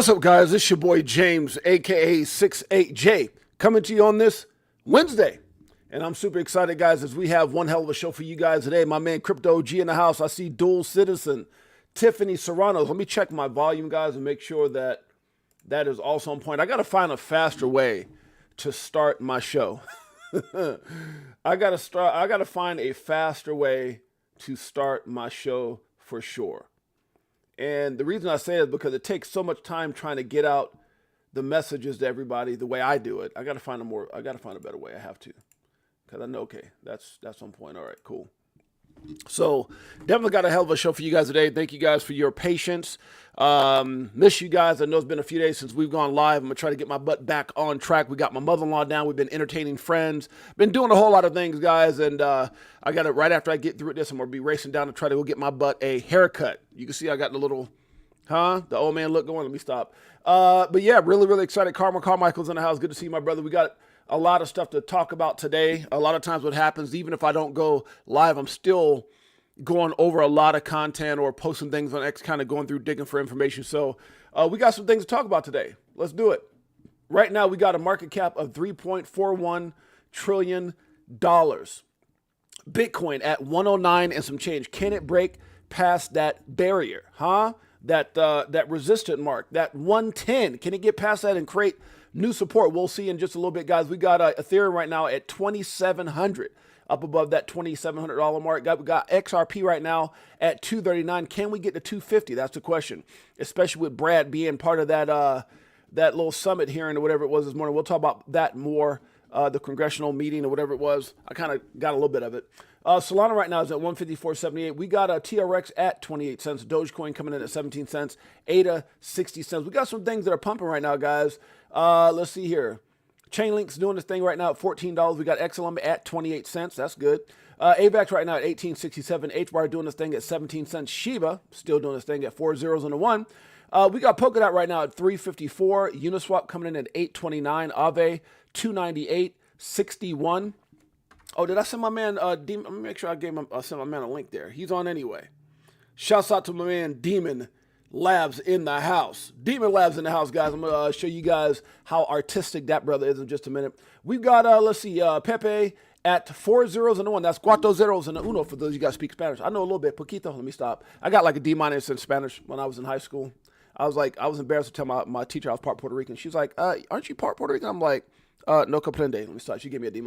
What's up, guys? This your boy James, aka 68J, coming to you on this Wednesday. And I'm super excited, guys, as we have one hell of a show for you guys today. My man Crypto G in the house. I see Dual Citizen, Tiffany Serrano. Let me check my volume, guys, and make sure that that is also on point. I got to find a faster way to start my show. I got to find a faster way to start my show for sure. And the reason I say it is because it takes so much time trying to get out the messages to everybody the way I do it. I got to find a better way. I have to. Because I know, okay, that's on point. All right, cool. So definitely got a hell of a show for you guys today. Thank you guys for your patience. Miss you guys. I know it's been a few days since we've gone live. I'm going to try to get my butt back on track. We got my mother-in-law down. We've been entertaining friends. Been doing a whole lot of things, guys. And I got it right after I get through with this. I'm going to be racing down to try to go get my butt a haircut. You can see I got the little, the old man look going. Let me stop. But yeah, really, really excited. Carmichael's in the house. Good to see you, my brother. We got a lot of stuff to talk about today. A lot of times what happens, even if I don't go live, I'm still going over a lot of content or posting things on X, kind of going through, digging for information. So we got some things to talk about today. Let's do it. Right now, we got a market cap of $3.41 trillion. Bitcoin at 109 and some change. Can it break past that barrier? That resistant mark, that 110. Can it get past that and create new support? We'll see in just a little bit, guys. We got Ethereum right now at 2,700, up above that $2,700 mark. We got XRP right now at 239. Can we get to 250? That's the question, especially with Brad being part of that that little summit hearing or whatever it was this morning. We'll talk about that more, the congressional meeting or whatever it was. I kind of got a little bit of it. Solana right now is at 154.78. We got a TRX at 28 cents. Dogecoin coming in at 17 cents. ADA 60 cents. We got some things that are pumping right now, guys. Let's see here. Chainlink's doing this thing right now at $14. We got XLM at 28 cents. That's good. AVAX right now at 18.67. HBAR doing this thing at 17 cents. Shiba still doing this thing at 4 zeros and a 1. We got Polkadot right now at 354. Uniswap coming in at 829. Aave 298.61. Oh, did I send my man Demon? Let me make sure I sent my man a link there. He's on anyway. Shouts out to my man Demon Labs in the house. Demon Labs in the house, guys. I'm going to show you guys how artistic that brother is in just a minute. We've got, let's see, Pepe at 4 zeros and a 1. That's cuatro zeros and a uno for those of you guys speak Spanish. I know a little bit. Poquito. Let me stop. I got like a D- in Spanish when I was in high school. I was embarrassed to tell my teacher I was part Puerto Rican. She was like, aren't you part Puerto Rican? I'm like, no comprende. Let me start. She gave me a D-.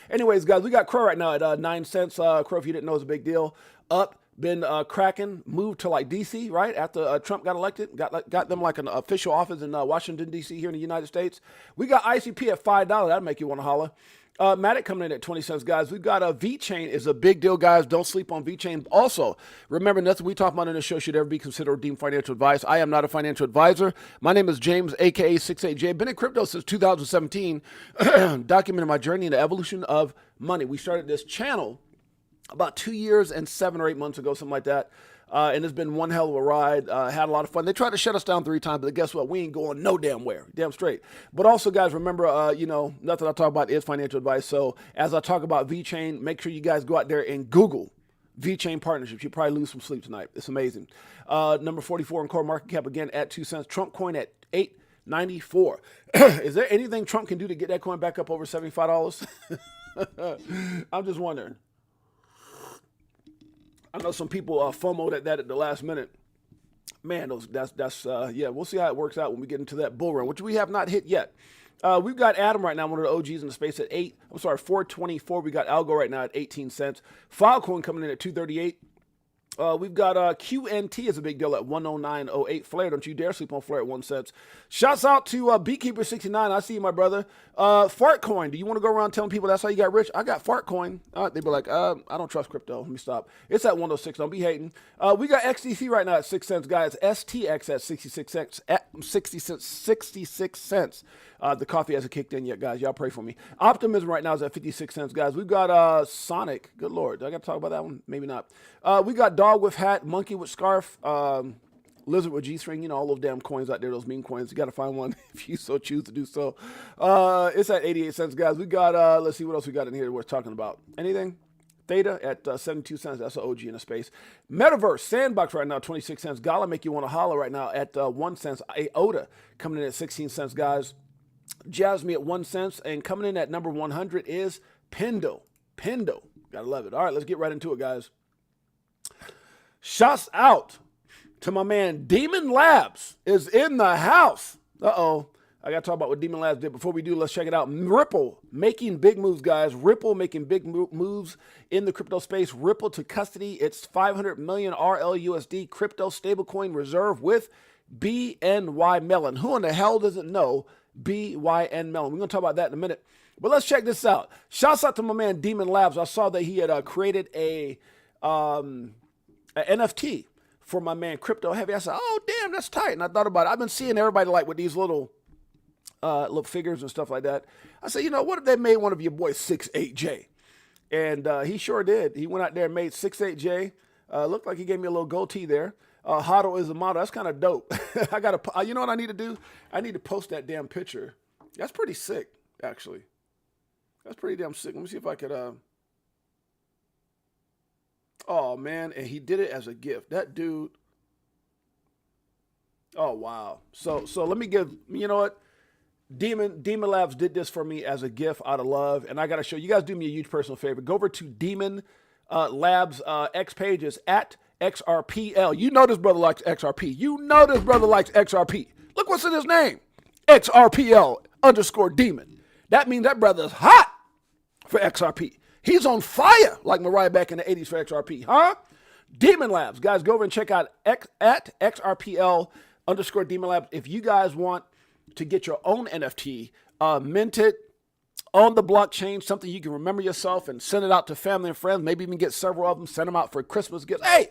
Anyways, guys, we got Crow right now at 9 cents. Crow, if you didn't know, is a big deal. Up, been cracking, moved to like D.C., right? After Trump got elected, got them like an official office in Washington, D.C. here in the United States. We got ICP at $5. That'll make you want to holler. Matic coming in at 20 cents, guys. We've got VeChain is a big deal, guys. Don't sleep on VeChain. Also, remember, nothing we talk about in the show should ever be considered or deemed financial advice. I am not a financial advisor. My name is James, a.k.a. 68J. Been in crypto since 2017, documenting my journey in the evolution of money. We started this channel about 2 years and 7 or 8 months ago, something like that. And it's been one hell of a ride. Had a lot of fun. They tried to shut us down 3 times, but guess what? We ain't going no damn where. Damn straight. But also, guys, remember, nothing I talk about is financial advice. So as I talk about VeChain, make sure you guys go out there and Google VeChain partnerships. You'll probably lose some sleep tonight. It's amazing. Number 44 in core market cap again at 2 cents. Trump coin at $8.94. Is there anything Trump can do to get that coin back up over $75? I'm just wondering. I know some people FOMO'd at that at the last minute. Man, yeah, we'll see how it works out when we get into that bull run, which we have not hit yet. We've got Adam right now, one of the OGs in the space at 424. We got Algo right now at 18 cents. Filecoin coming in at 238. We've got QNT is a big deal at 109.08. Flare, don't you dare sleep on Flare at 1 cent. Shouts out to Beekeeper69. I see you, my brother. Fartcoin, do you want to go around telling people that's how you got rich? I got Fartcoin. They'd be like, I don't trust crypto. Let me stop. It's at 106. Don't be hating. We got XDC right now at 6 cents, guys. STX at 66 cents. At 66 cents. The coffee hasn't kicked in yet, guys. Y'all pray for me. Optimism right now is at 56 cents, guys. We've got Sonic. Good Lord. Do I got to talk about that one? Maybe not. We got Dog with hat, Monkey with scarf, Lizard with G-string, all those damn coins out there, those meme coins. You got to find one if you so choose to do so. It's at 88 cents, guys. We got, let's see what else we got in here worth talking about. Anything? Theta at 72 cents. That's an OG in the space. Metaverse, Sandbox right now, 26 cents. Gala make you want to holler right now at 1 cent. Iota coming in at 16 cents, guys. Jasmine at 1 cent. And coming in at number 100 is Pendo. Pendo. Gotta love it. All right, let's get right into it, guys. Shouts out to my man Demon Labs is in the house. Uh-oh. I got to talk about what Demon Labs did. Before we do, let's check it out. Ripple making big moves, guys. Ripple making big moves in the crypto space. Ripple to custody its 500 million RLUSD crypto stablecoin reserve with BNY Mellon. Who in the hell doesn't know BYN Mellon? We're going to talk about that in a minute. But let's check this out. Shouts out to my man Demon Labs. I saw that he had created a NFT for my man Crypto Heavy. I said, oh, damn, that's tight. And I thought about it. I've been seeing everybody like with these little figures and stuff like that. I said, you know, what if they made one of your boys 68J? And he sure did. He went out there and made 68J. Looked like he gave me a little goatee there. Hodl is a model. That's kind of dope. I got to, you know what I need to do? I need to post that damn picture. That's pretty sick, actually. That's pretty damn sick. Let me see if I could, oh, man. And he did it as a gift. That dude. Oh, wow. So let me give, you know what? Demon Labs did this for me as a gift out of love, and I got to show you guys. Do me a huge personal favor. Go over to Demon Labs X pages at XRPL. You know this brother likes XRP. You know this brother likes XRP. Look what's in his name, XRPL_Demon. That means that brother is hot for XRP. He's on fire like Mariah back in the 80s for XRP, huh? Demon Labs, guys, go over and check out at XRPL_Demon Labs if you guys want to get your own NFT minted on the blockchain, something you can remember yourself and send it out to family and friends, maybe even get several of them, send them out for Christmas gifts. Hey,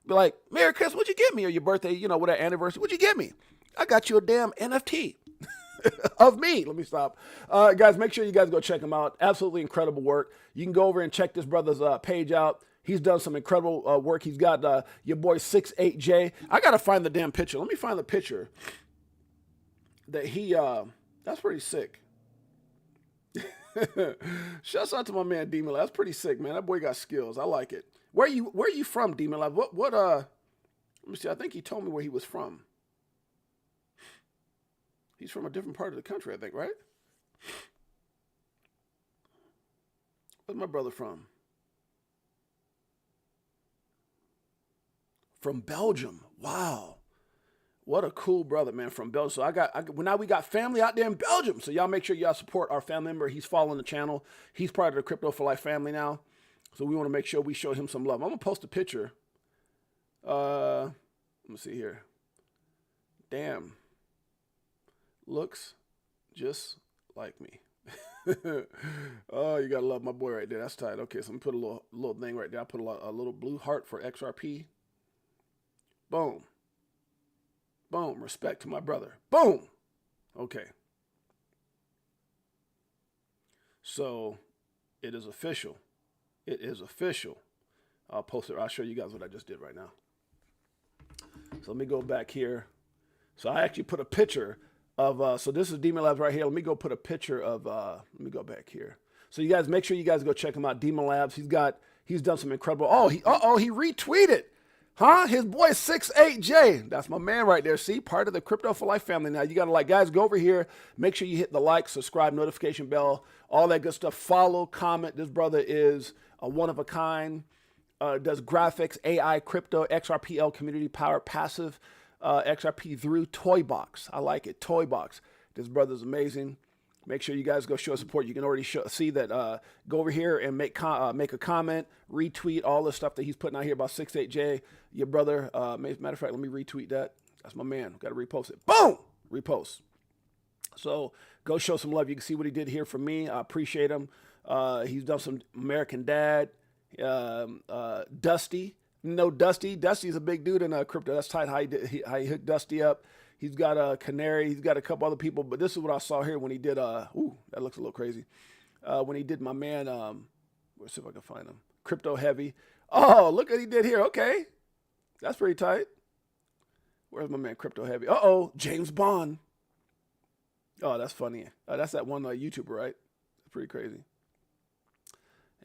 be like, Merry Christmas, what'd you get me? Or your birthday, you know, whatever anniversary, what'd you get me? I got you a damn NFT of me. Let me stop. Guys, make sure you guys go check him out. Absolutely incredible work. You can go over and check this brother's page out. He's done some incredible work. He's got your boy 68J. I got to find the damn picture. Let me find the picture that he, that's pretty sick. Shouts out to my man Demon Lab. That's pretty sick, man. That boy got skills. I like it. Where are you from, Demon Lab? What, let me see. I think he told me where he was from. He's from a different part of the country, I think, right? Where's my brother from? From Belgium. Wow. What a cool brother, man, from Belgium. So now we got family out there in Belgium. So y'all make sure y'all support our family member. He's following the channel. He's part of the Crypto for Life family now. So we want to make sure we show him some love. I'm going to post a picture. Let me see here. Damn. Looks just like me. Oh, you got to love my boy right there. That's tight. Okay, so I'm going to put a little thing right there. I put a little blue heart for XRP. Boom. Boom. Respect to my brother. Boom. Okay. So it is official. It is official. I'll post it. I'll show you guys what I just did right now. So let me go back here. So I actually put a picture of, so this is Demon Labs right here. Let me go put a picture of, let me go back here. So you guys, make sure you guys go check him out. Demon Labs. He's done some incredible, he retweeted. Huh? His boy 68J. That's my man right there. See, part of the Crypto for Life family now. You got to guys, go over here. Make sure you hit the like, subscribe, notification bell, all that good stuff. Follow, comment. This brother is a one of a kind. Does graphics, AI, crypto, XRPL, community power, passive, XRP through Toy Box. I like it. Toy Box. This brother's amazing. Make sure you guys go show support. You can already see that. Go over here and make a comment, retweet all the stuff that he's putting out here about 68J. Your brother. Matter of fact, let me retweet that. That's my man. Got to repost it. Boom! Repost. So go show some love. You can see what he did here for me. I appreciate him. He's done some American Dad. Dusty. No, Dusty. Dusty's a big dude in crypto. That's tight how he hooked Dusty up. He's got a Canary. He's got a couple other people. But this is what I saw here when he did, ooh, that looks a little crazy. When he did my man, let's see if I can find him. Crypto Heavy. Oh, look what he did here. Okay. That's pretty tight. Where's my man Crypto Heavy? Uh-oh, James Bond. Oh, that's funny. That's that one YouTuber, right? That's pretty crazy.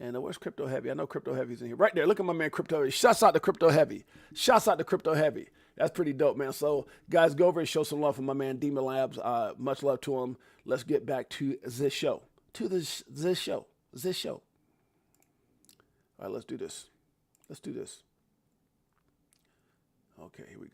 And where's Crypto Heavy? I know Crypto Heavy's in here. Right there. Look at my man Crypto Heavy. Shouts out to Crypto Heavy. Shouts out to Crypto Heavy. That's pretty dope, man. So, guys, go over and show some love for my man Demon Labs. Much love to him. Let's get back to this show. This show. All right, let's do this. Okay, here we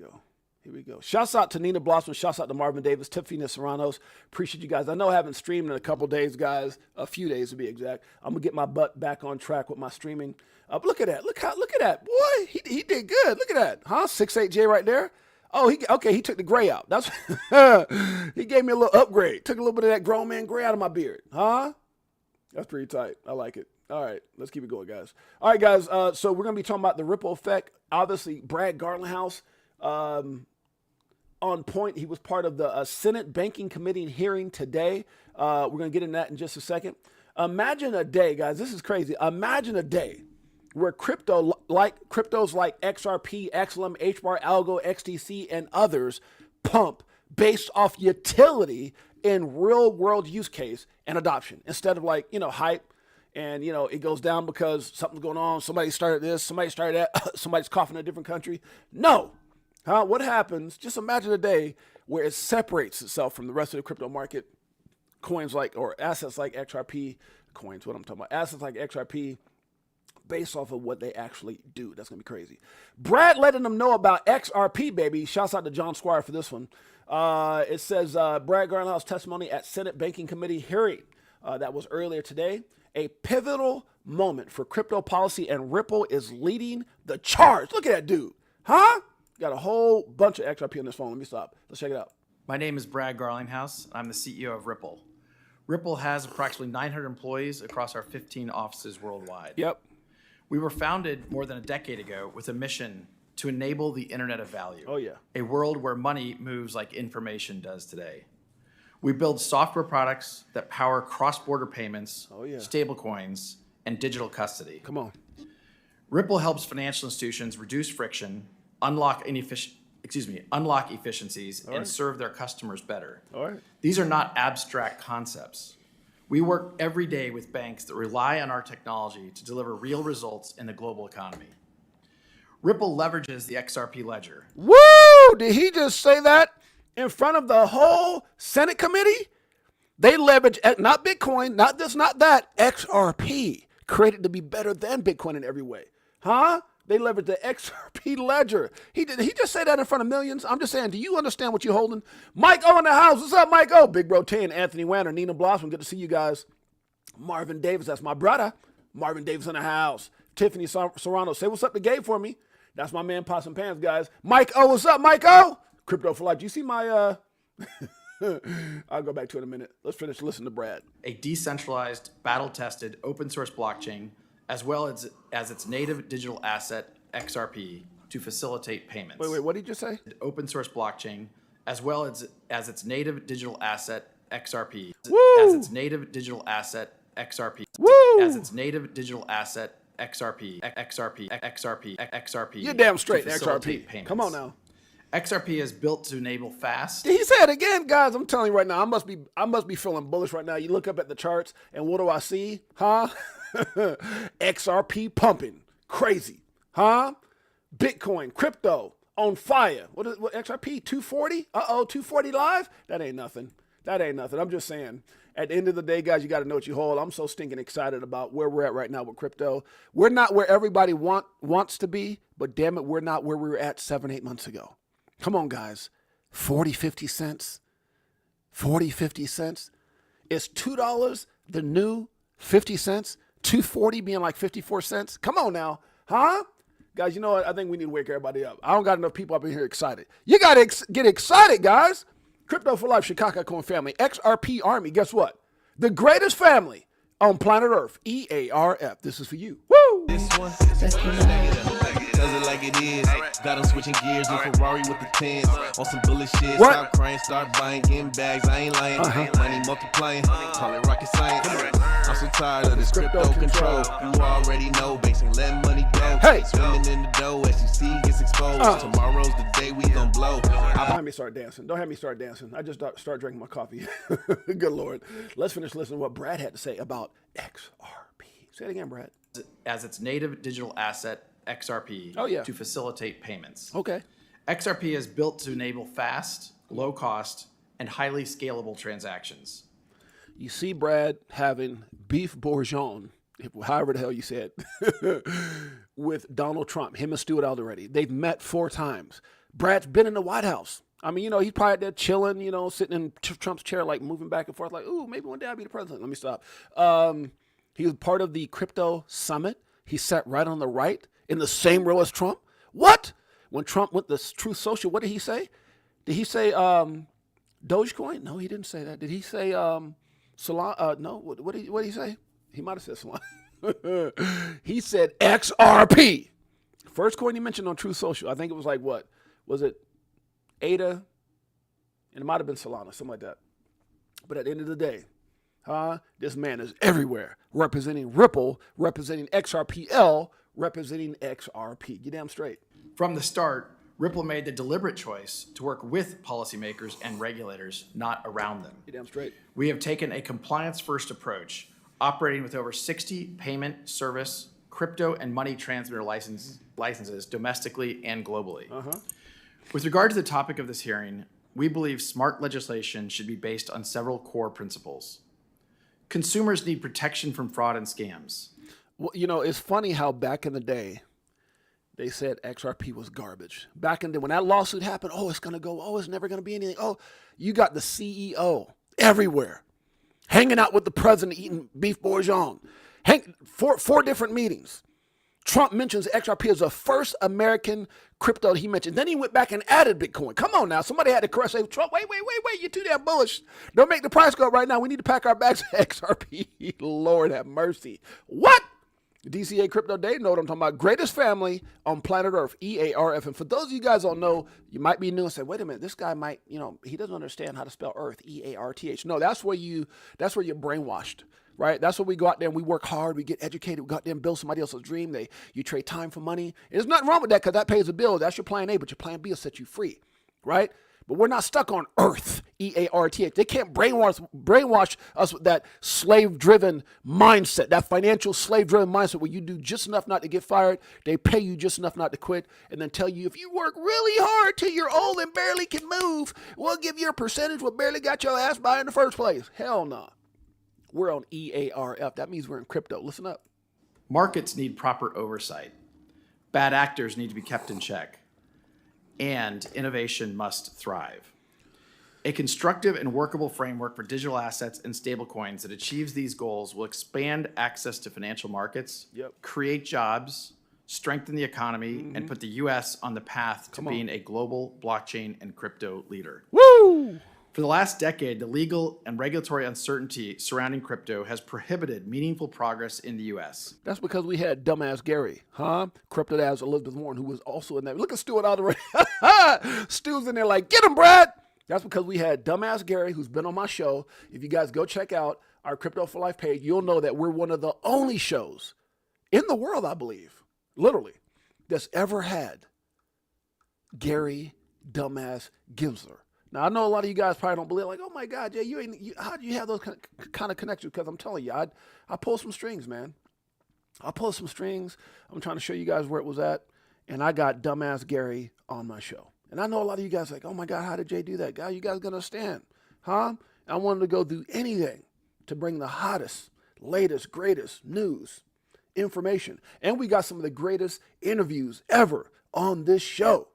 go. Shouts out to Nina Blossom. Shouts out to Marvin Davis, Tiffany Serranos. Appreciate you guys. I know I haven't streamed in a couple days, guys. A few days to be exact. I'm gonna get my butt back on track with my streaming. But look at that. Look at that. Boy, he did good. Look at that. Huh? 6'8" Right there. Oh, he took the gray out. That's he gave me a little upgrade. Took a little bit of that grown man gray out of my beard. Huh? That's pretty tight. I like it. All right, let's keep it going, guys. All right, guys. So we're gonna be talking about the ripple effect. Obviously, Brad Garlinghouse. On point. He was part of the Senate Banking Committee hearing today. We're going to get into that in just a second. Imagine a day, guys. This is crazy. Imagine a day where cryptos like XRP, XLM, HBAR, Algo, XTC, and others pump based off utility in real world use case and adoption instead of hype. And, it goes down because something's going on. Somebody started this. Somebody started that. Somebody's coughing in a different country. No. What happens? Just imagine a day where it separates itself from the rest of the crypto market. Assets like XRP, assets like XRP based off of what they actually do. That's going to be crazy. Brad letting them know about XRP, baby. Shouts out to John Squire for this one. It says Brad Garlinghouse testimony at Senate Banking Committee hearing. That was earlier today. A pivotal moment for crypto policy, and Ripple is leading the charge. Look at that dude. Huh? Got a whole bunch of XRP on this phone. Let me stop. Let's check it out. My name is Brad Garlinghouse. I'm the CEO of Ripple. Ripple has approximately 900 employees across our 15 offices worldwide. Yep. We were founded more than a decade ago with a mission to enable the Internet of Value. Oh, yeah. A world where money moves like information does today. We build software products that power cross-border payments, stablecoins, and digital custody. Come on. Ripple helps financial institutions reduce friction, unlock efficiencies, and serve their customers better. All right. These are not abstract concepts. We work every day with banks that rely on our technology to deliver real results in the global economy. Ripple leverages the XRP ledger. Woo! Did he just say that in front of the whole Senate committee? They leverage not Bitcoin, not this, not that, XRP, created to be better than Bitcoin in every way. Huh? They leverage the XRP ledger. He just say that in front of millions? I'm just saying, do you understand what you're holding? Mike O in the house. What's up, Mike O? Big Bro 10, Anthony Wanner, Nina Blossom. Good to see you guys. Marvin Davis, that's my brother. Marvin Davis in the house. Tiffany Serrano, say what's up to Gabe for me. That's my man, Pots and Pants, guys. Mike O, what's up, Mike O? Crypto for Life. Do you see my... I'll go back to it in a minute. Let's finish listening to Brad. A decentralized, battle-tested, open-source blockchain, as well as its native digital asset, XRP, to facilitate payments. Wait, what did you just say? Open-source blockchain, as well as its native digital asset, XRP. Woo! As its native digital asset, XRP. Woo! As its native digital asset, XRP. You're damn straight, to facilitate XRP. payments. Come on now. XRP is built to enable fast. He said it again, guys. I'm telling you right now, I must be feeling bullish right now. You look up at the charts, and what do I see? Huh? XRP pumping. Crazy. Huh? Bitcoin, crypto, on fire. What XRP? 240? 240 live? That ain't nothing. I'm just saying. At the end of the day, guys, you got to know what you hold. I'm so stinking excited about where we're at right now with crypto. We're not where everybody wants to be, but damn it, we're not where we were at 7-8 months ago. Come on, guys. 40, 50 cents. 40, 50 cents. Is $2 the new 50 cents? 240 being like 54 cents? Come on now. Huh? Guys, you know what? I think we need to wake everybody up. I don't got enough people up in here excited. You got to get excited, guys. Crypto for Life, Chicago Coin family, XRP Army. Guess what? The greatest family on planet Earth. EARF. This is for you. Woo! This one. Does it like it is. Got them switching gears in Ferrari with the 10s. On some bullet shit. What? Stop crying, start buying, getting bags. I ain't lying. Money multiplying. Call it rocket science. I'm so tired of this crypto control. You already know. Basically letting money go. Hey. Swimming in the dough. SEC gets exposed. Tomorrow's the day we gon' blow. Don't have me start dancing. I just start drinking my coffee. Good Lord. Let's finish listening to what Brad had to say about XRP. Say it again, Brad. as its native digital asset, XRP, Oh, yeah. to facilitate payments. Okay. XRP is built to enable fast, low cost, and highly scalable transactions. You see Brad having beef bourguignon, however the hell you said, with Donald Trump, him and Stuart Alderete. They've met 4 times. Brad's been in the White House. I mean, he's probably there chilling, sitting in Trump's chair, like moving back and forth, like, ooh, maybe one day I'll be the president. Let me stop. He was part of the crypto summit. He sat right on the right in the same row as Trump. What? When Trump went to Truth Social, what did he say? Did he say Dogecoin? No, he didn't say that. Did he say Solana? No. What did he say? He might have said Solana. He said XRP. First coin he mentioned on Truth Social. I think it was like what? Was it ADA? And it might have been Solana, something like that. But at the end of the day, this man is everywhere, representing Ripple, representing XRPL, representing XRP. You damn straight. From the start, Ripple made the deliberate choice to work with policymakers and regulators, not around them. You damn straight. We have taken a compliance-first approach, operating with over 60 payment, service, crypto, and money transmitter licenses domestically and globally. With regard to the topic of this hearing, we believe smart legislation should be based on several core principles. Consumers need protection from fraud and scams. Well, it's funny how back in the day, they said XRP was garbage. Back in the day, when that lawsuit happened, it's going to go, it's never going to be anything. Oh, you got the CEO everywhere, hanging out with the president, eating beef bourguignon. Four different meetings. Trump mentions XRP as the first American crypto he mentioned. Then he went back and added Bitcoin. Come on now. Somebody had to correct, say, Trump, wait. You're too damn bullish. Don't make the price go up right now. We need to pack our bags of XRP. Lord have mercy. What? DCA Crypto Day, know what I'm talking about. Greatest family on planet Earth, EARF. And for those of you guys don't know, you might be new and say, wait a minute, this guy might, he doesn't understand how to spell Earth, EARTH. No, that's where you're brainwashed. Right? That's where we go out there and we work hard. We get educated. We go out there and build somebody else's dream. You trade time for money. There's nothing wrong with that because that pays a bill. That's your plan A, but your plan B will set you free. Right? But we're not stuck on Earth, EARTH. They can't brainwash us with that slave-driven mindset, that financial slave-driven mindset where you do just enough not to get fired, they pay you just enough not to quit, and then tell you if you work really hard till you're old and barely can move, we'll give you a percentage what barely got your ass by in the first place. Hell no. We're on EARF. That means we're in crypto. Listen up. Markets need proper oversight. Bad actors need to be kept in check. And innovation must thrive. A constructive and workable framework for digital assets and stablecoins that achieves these goals will expand access to financial markets, create jobs, strengthen the economy, and put the U.S. on the path to being a global blockchain and crypto leader. Woo! For the last decade, the legal and regulatory uncertainty surrounding crypto has prohibited meaningful progress in the U.S. That's because we had dumbass Gary, Crypto as Elizabeth Warren, who was also in that. Look at Stuart Alderete. Stu's in there like, get him, Brad. That's because we had dumbass Gary, who's been on my show. If you guys go check out our Crypto for Life page, you'll know that we're one of the only shows in the world, I believe, literally, that's ever had Gary dumbass Gensler. Now, I know a lot of you guys probably don't believe, like, oh, my God, Jay, how do you have those kind of connections? Because I'm telling you, I pulled some strings, man. I pulled some strings. I'm trying to show you guys where it was at. And I got dumbass Gary on my show. And I know a lot of you guys are like, oh, my God, how did Jay do that? God, you guys going to understand, huh? I wanted to go do anything to bring the hottest, latest, greatest news, information. And we got some of the greatest interviews ever on this show,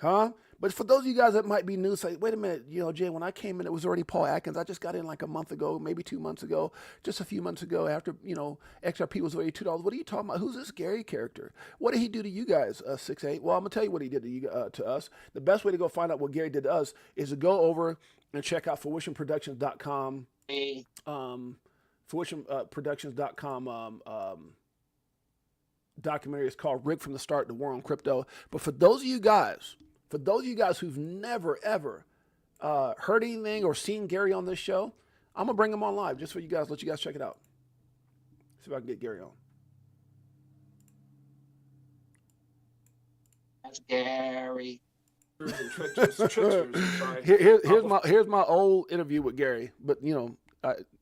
huh? But for those of you guys that might be new, say, wait a minute, Jay, when I came in, it was already Paul Atkins. I just got in like a month ago, maybe 2 months ago, just a few months ago after, XRP was already $2. What are you talking about? Who's this Gary character? What did he do to you guys, 6'8"? Well, I'm going to tell you what he did to us. The best way to go find out what Gary did to us is to go over and check out fruitionproductions.com, fruitionproductions.com documentary. It's called Rigged from the Start, The War on Crypto. But for those of you guys who've never, ever heard anything or seen Gary on this show, I'm going to bring him on live just for you guys, let you guys check it out. See if I can get Gary on. That's Gary. Here's my old interview with Gary, but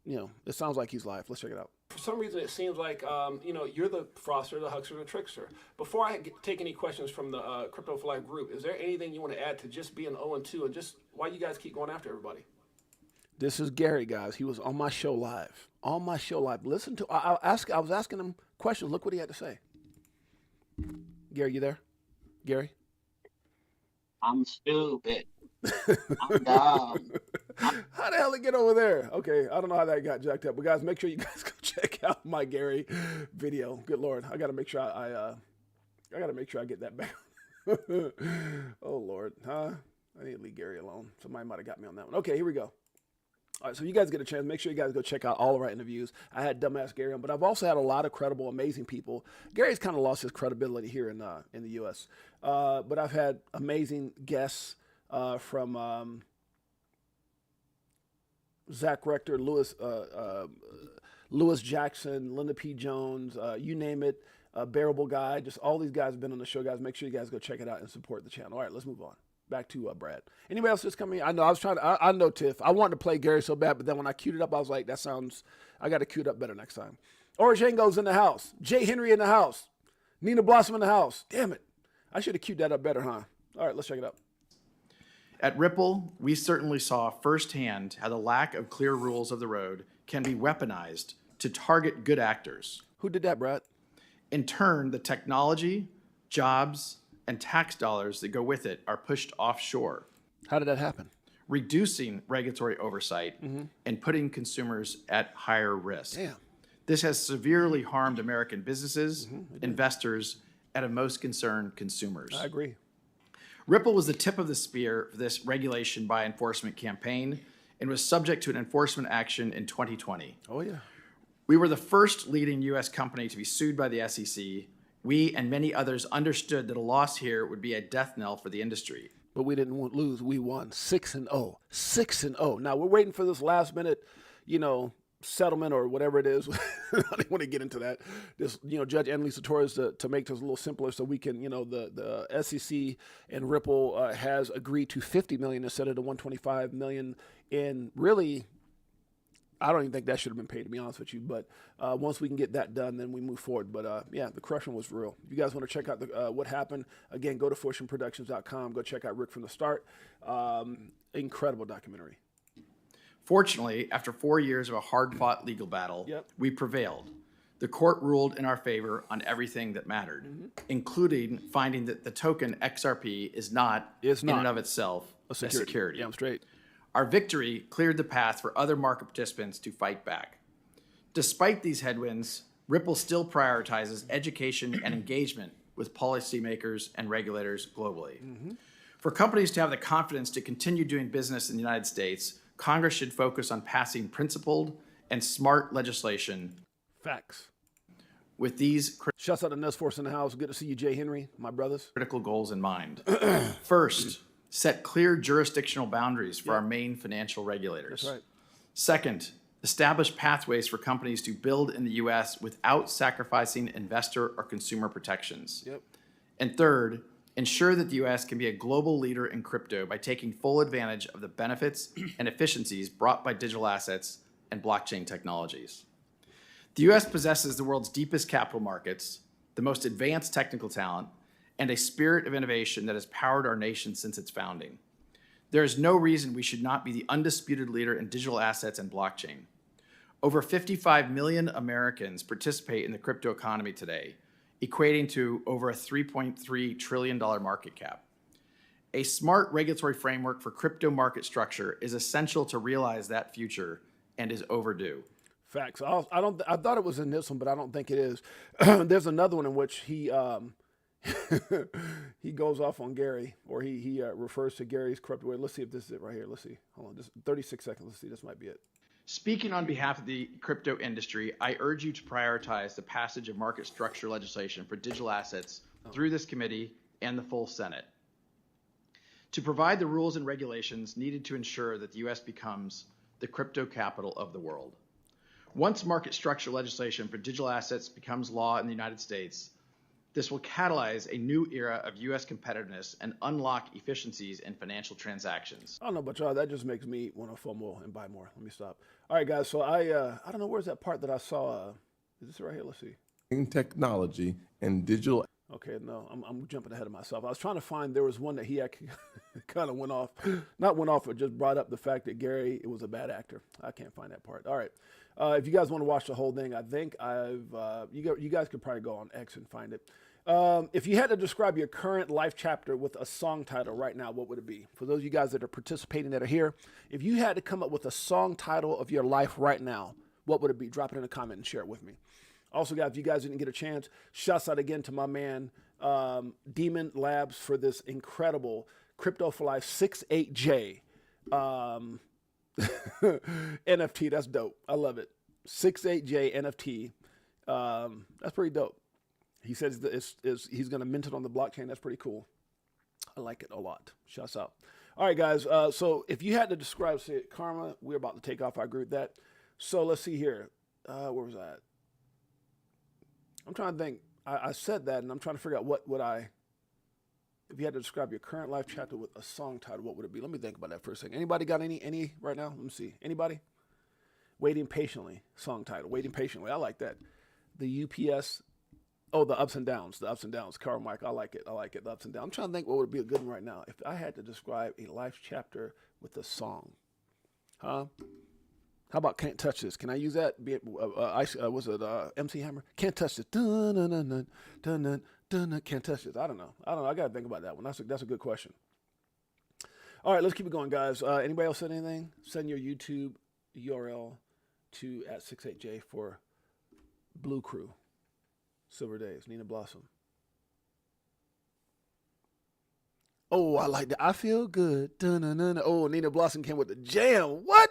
it sounds like he's live. Let's check it out. For some reason, it seems like, you're the fraudster, the huckster, the trickster. Before I take any questions from the Crypto for Life group, is there anything you want to add to just being 0-2 and just why you guys keep going after everybody? This is Gary, guys. He was on my show live. On my show live. Listen to, I was asking him questions. Look what he had to say. Gary, you there? Gary? I'm stupid. I'm dumb. How the hell did it get over there? Okay, I don't know how that got jacked up. But guys, make sure you guys go check out my Gary video. Good Lord, I gotta make sure I get that back. Oh Lord, I need to leave Gary alone. Somebody might have got me on that one. Okay, here we go. All right, so you guys get a chance. Make sure you guys go check out all of our interviews. I had dumbass Gary on, but I've also had a lot of credible, amazing people. Gary's kind of lost his credibility here in the U.S., but I've had amazing guests from Zach Rector, Lewis Jackson, Linda P. Jones, you name it, Bearable Guy. Just all these guys have been on the show, guys. Make sure you guys go check it out and support the channel. All right, let's move on. Back to Brad. Anybody else just coming in? I know I know Tiff. I wanted to play Gary so bad, but then when I queued it up, I was like, I got to queue it up better next time. Orjango's in the house. Jay Henry in the house. Nina Blossom in the house. Damn it. I should have queued that up better, huh? All right, let's check it out. At Ripple, we certainly saw firsthand how the lack of clear rules of the road can be weaponized to target good actors. Who did that, Brad? In turn, the technology, jobs, and tax dollars that go with it are pushed offshore, How did that happen? reducing regulatory oversight and putting consumers at higher risk. Damn. This has severely harmed American businesses, investors, and most concerned consumers. I agree. Ripple was the tip of the spear for this regulation by enforcement campaign and was subject to an enforcement action in 2020. Oh, yeah. We were the first leading U.S. company to be sued by the SEC. We and many others understood that a loss here would be a death knell for the industry. But we didn't lose. We won 6-0. 6-0. Now, we're waiting for this last minute, settlement or whatever it is. I don't want to get into that. This, Judge Annalisa Torres to make this a little simpler so we can, the SEC and Ripple has agreed to $50 million instead of the $125 million. And really, I don't even think that should have been paid, to be honest with you. But once we can get that done, then we move forward. But yeah, the crushing was real. If you guys want to check out what happened, again, go to fortuneproductions.com. Go check out Rick from the start. Incredible documentary. Fortunately, after 4 years of a hard-fought legal battle, we prevailed. The court ruled in our favor on everything that mattered, including finding that the token XRP is not in and of itself a security. Yeah, I'm straight. Our victory cleared the path for other market participants to fight back. Despite these headwinds, Ripple still prioritizes education and engagement with policymakers and regulators globally. For companies to have the confidence to continue doing business in the United States, Congress should focus on passing principled and smart legislation. Facts. With these Shouts out to Nez Force in the house. Good to see you, Jay Henry, my brothers. critical goals in mind. First, set clear jurisdictional boundaries for our main financial regulators. That's right. Second, establish pathways for companies to build in the U.S. without sacrificing investor or consumer protections. And third, ensure that the U.S. can be a global leader in crypto by taking full advantage of the benefits and efficiencies brought by digital assets and blockchain technologies. The U.S. possesses the world's deepest capital markets, the most advanced technical talent, and a spirit of innovation that has powered our nation since its founding. There is no reason we should not be the undisputed leader in digital assets and blockchain. Over 55 million Americans participate in the crypto economy today, equating to over a $3.3 trillion market cap. A smart regulatory framework for crypto market structure is essential to realize that future and is overdue. Facts. I thought it was in this one, but I don't think it is. There's another one in which he he goes off on Gary, or he refers to Gary's crypto way. Let's see if this is it right here. Let's see. Hold on, just 36 seconds. Let's see. This might be it. Speaking on behalf of the crypto industry, I urge you to prioritize the passage of market structure legislation for digital assets through this committee and the full Senate. To provide the rules and regulations needed to ensure that the U.S. becomes the crypto capital of the world. Once market structure legislation for digital assets becomes law in the United States, This will catalyze a new era of U.S. competitiveness and unlock efficiencies in financial transactions. I don't know about y'all. That just makes me want to FOMO and buy more. Let me stop. All right, guys. So I don't know, where's that part that I saw. Is this right here? Let's see. Technology and digital. Okay, no, I'm jumping ahead of myself. I was trying to find, there was one that he kind of went off, but just brought up the fact that Gary was a bad actor. I can't find that part. All right. If you guys want to watch the whole thing, I think you guys could probably go on X and find it. If you had to describe your current life chapter with a song title right now, what would it be? For those of you guys that are participating that are here, if you had to come up with a song title of your life right now, what would it be? Drop it in a comment and share it with me. Also, guys, if you guys didn't get a chance, shouts out again to my man, Demon Labs, for this incredible Crypto for Life 68J NFT. That's dope. I love it. 68J NFT. That's pretty dope. He says he's going to mint it on the blockchain. That's pretty cool. I like it a lot. Shouts out. All right, guys. So if you had to describe, say, Karma, we're about to take off. I agree with that. So let's see here. Where was I at? I'm trying to think. I said that, and I'm trying to figure out what would I, if you had to describe your current life chapter with a song title, what would it be? Let me think about that for a second. Anybody got any right now? Let me see. Anybody? Waiting Patiently, song title. Waiting Patiently. I like that. The UPS. Oh, the ups and downs. The ups and downs. Carl Mike. I like it. I like it. The ups and downs. I'm trying to think what would be a good one right now. If I had to describe a life chapter with a song. Huh? How about Can't Touch This? Can I use that? Was it MC Hammer? Can't Touch This. Dun, dun, dun, dun, dun, dun, dun, dun. Can't Touch This. I don't know. I got to think about that one. That's a good question. All right, let's keep it going, guys. Anybody else said anything? Send your YouTube URL to @68J for Blue Crew. Silver Days. Nina Blossom. Oh, I like that. I feel good. Dun, dun, dun, dun. Oh, Nina Blossom came with the jam. What?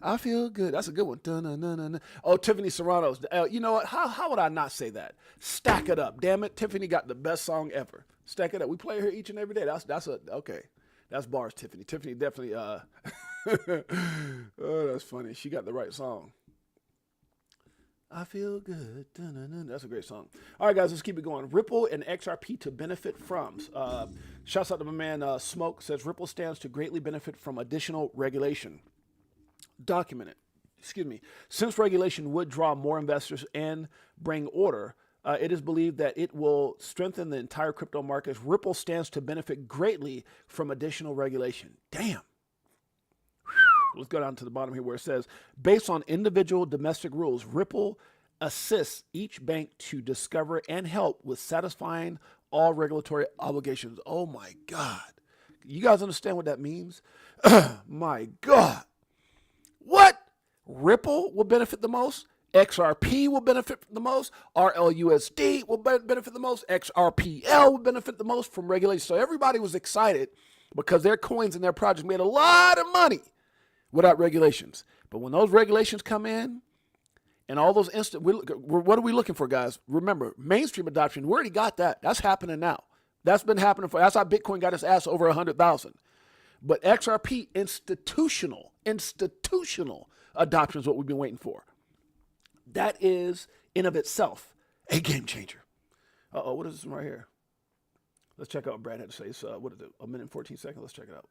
I feel good. That's a good one. Dun, dun, dun, dun, dun. Oh, Tiffany Serrano's. You know what? How would I not say that? Stack It Up. Damn it. Tiffany got the best song ever. Stack It Up. We play her each and every day. Okay. That's bars, Tiffany. Tiffany definitely, oh, that's funny. She got the right song. I feel good. Dun, dun, dun. That's a great song. All right, guys, let's keep it going. Ripple and XRP to benefit from. Shouts out to my man Smoke. Says Ripple stands to greatly benefit from additional regulation. Documented. Since regulation would draw more investors and bring order, it is believed that it will strengthen the entire crypto markets. Ripple stands to benefit greatly from additional regulation. Damn. Let's go down to the bottom here where it says, based on individual domestic rules, Ripple assists each bank to discover and help with satisfying all regulatory obligations. Oh my God. You guys understand what that means? My God. What? Ripple will benefit the most. XRP will benefit the most. RLUSD will benefit the most. XRPL will benefit the most from regulation. So everybody was excited because their coins and their projects made a lot of money without regulations. But when those regulations come in and all those what are we looking for, guys? Remember, mainstream adoption, we already got that. That's happening now. That's been happening that's how Bitcoin got its ass over 100,000. But XRP, institutional adoption is what we've been waiting for. That is, in of itself, a game changer. Uh-oh, what is this one right here? Let's check out what Brad had to say. It's, what is it, 1 minute and 14 seconds? Let's check it out.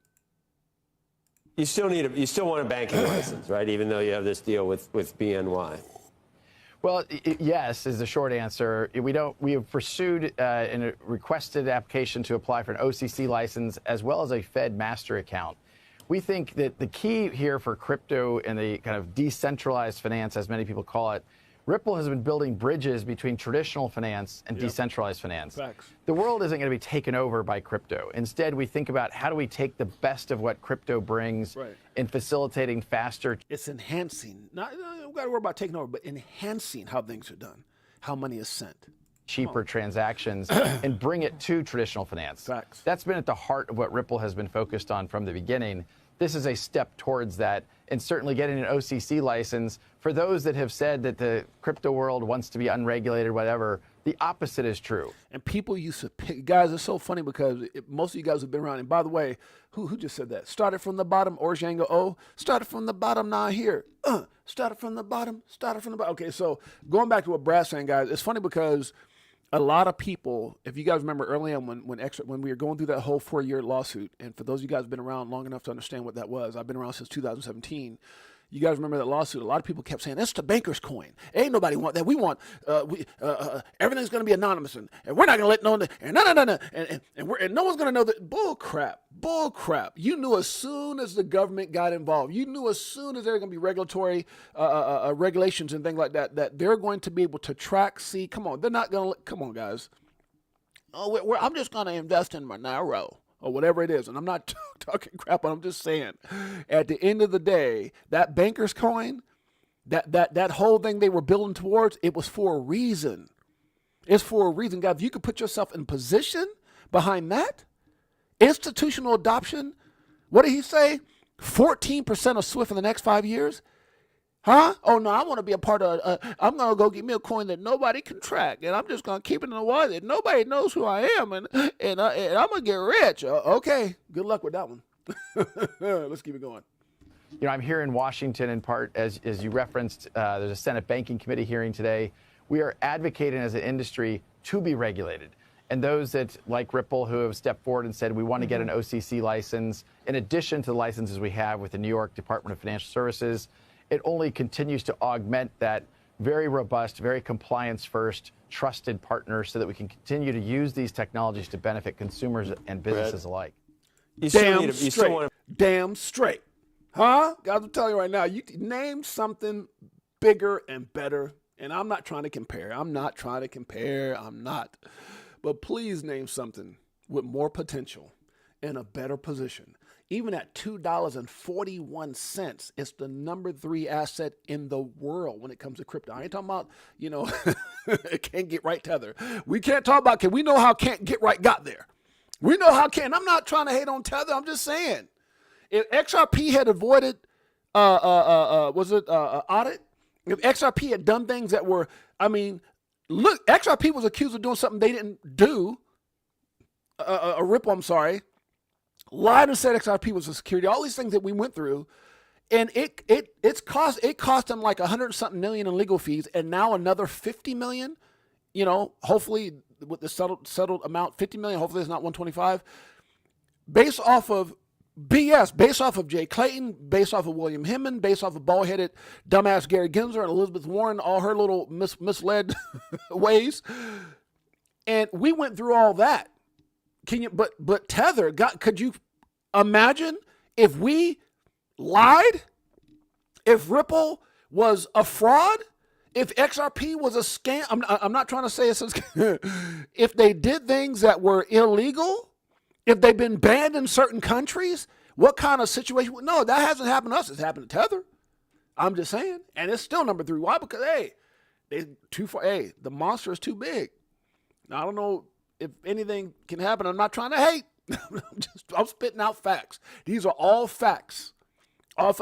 You still want a banking license, right? Even though you have this deal with BNY. Well, yes is the short answer. We have pursued and requested application to apply for an OCC license as well as a Fed master account. We think that the key here for crypto and the kind of decentralized finance, as many people call it, Ripple has been building bridges between traditional finance and decentralized finance. Facts. The world isn't going to be taken over by crypto. Instead, we think about how do we take the best of what crypto brings in facilitating faster. It's enhancing. Not, we got to worry about taking over, but enhancing how things are done, how money is sent. Cheaper transactions and bring it to traditional finance. Facts. That's been at the heart of what Ripple has been focused on from the beginning. This is a step towards that, and certainly getting an OCC license. For those that have said that the crypto world wants to be unregulated, whatever, the opposite is true. And people used to pick, guys, it's so funny because most of you guys have been around. And by the way, who just said that? Started from the bottom, or Django O. Started from the bottom, now here. Started from the bottom, started from the bottom. Okay, so going back to what Brad's saying, guys, it's funny because a lot of people, if you guys remember early on when we were going through that whole 4-year lawsuit, and for those of you guys who've been around long enough to understand what that was, I've been around since 2017. You guys remember that lawsuit? A lot of people kept saying, "That's the banker's coin. Ain't nobody want that. We want everything's going to be anonymous, and we're not going to let no, and no, and no one's going to know that." Bull crap. You knew as soon as the government got involved. You knew as soon as there were going to be regulatory regulations and things like that, that they're going to be able to track. See, come on, they're not going to. Come on, guys. Oh, I'm just going to invest in Monero or whatever it is. And I'm not talking crap, but I'm just saying, at the end of the day, that banker's coin, that whole thing they were building towards, it was for a reason. It's for a reason, guys. If you could put yourself in position behind that, institutional adoption, what did he say? 14% of SWIFT in the next 5 years? Huh? Oh, no, I want to be a part of I'm going to go get me a coin that nobody can track, and I'm just going to keep it in the wallet that nobody knows who I am, and I'm going to get rich. Okay, good luck with that one. Let's keep it going. You know, I'm here in Washington in part, as you referenced, there's a Senate Banking Committee hearing today. We are advocating as an industry to be regulated. And those that, like Ripple, who have stepped forward and said we want to get an OCC license, in addition to the licenses we have with the New York Department of Financial Services, it only continues to augment that very robust, very compliance-first, trusted partner so that we can continue to use these technologies to benefit consumers and businesses alike. Damn straight. Huh? Guys, I'm telling you right now, you name something bigger and better, and I'm not trying to compare. But please name something with more potential and a better position. Even at $2.41, it's the number 3 asset in the world when it comes to crypto. I ain't talking about, can't get right Tether. We can't talk about, we know how can't get right got there. We know how can't. I'm not trying to hate on Tether. I'm just saying, if XRP had avoided, audit? If XRP had done things that were, look, XRP was accused of doing something they didn't do. Ripple, I'm sorry. Lied and said XRP was a security. All these things that we went through, and it cost them like $100-something million in legal fees, and now another $50 million. Hopefully with the settled amount, $50 million. Hopefully it's not 125. Based off of BS, based off of Jay Clayton, based off of William Hemon, based off of bald-headed dumbass Gary Gensler and Elizabeth Warren, all her little misled ways, and we went through all that. But Tether, could you imagine if we lied? If Ripple was a fraud? If XRP was a scam? I'm not trying to say it's a scam. If they did things that were illegal? If they've been banned in certain countries? What kind of situation? No, that hasn't happened to us. It's happened to Tether. I'm just saying. And it's still number 3. Why? Because, they're too far. The monster is too big. Now, I don't know if anything can happen. I'm not trying to hate. I'm spitting out facts. These are all facts.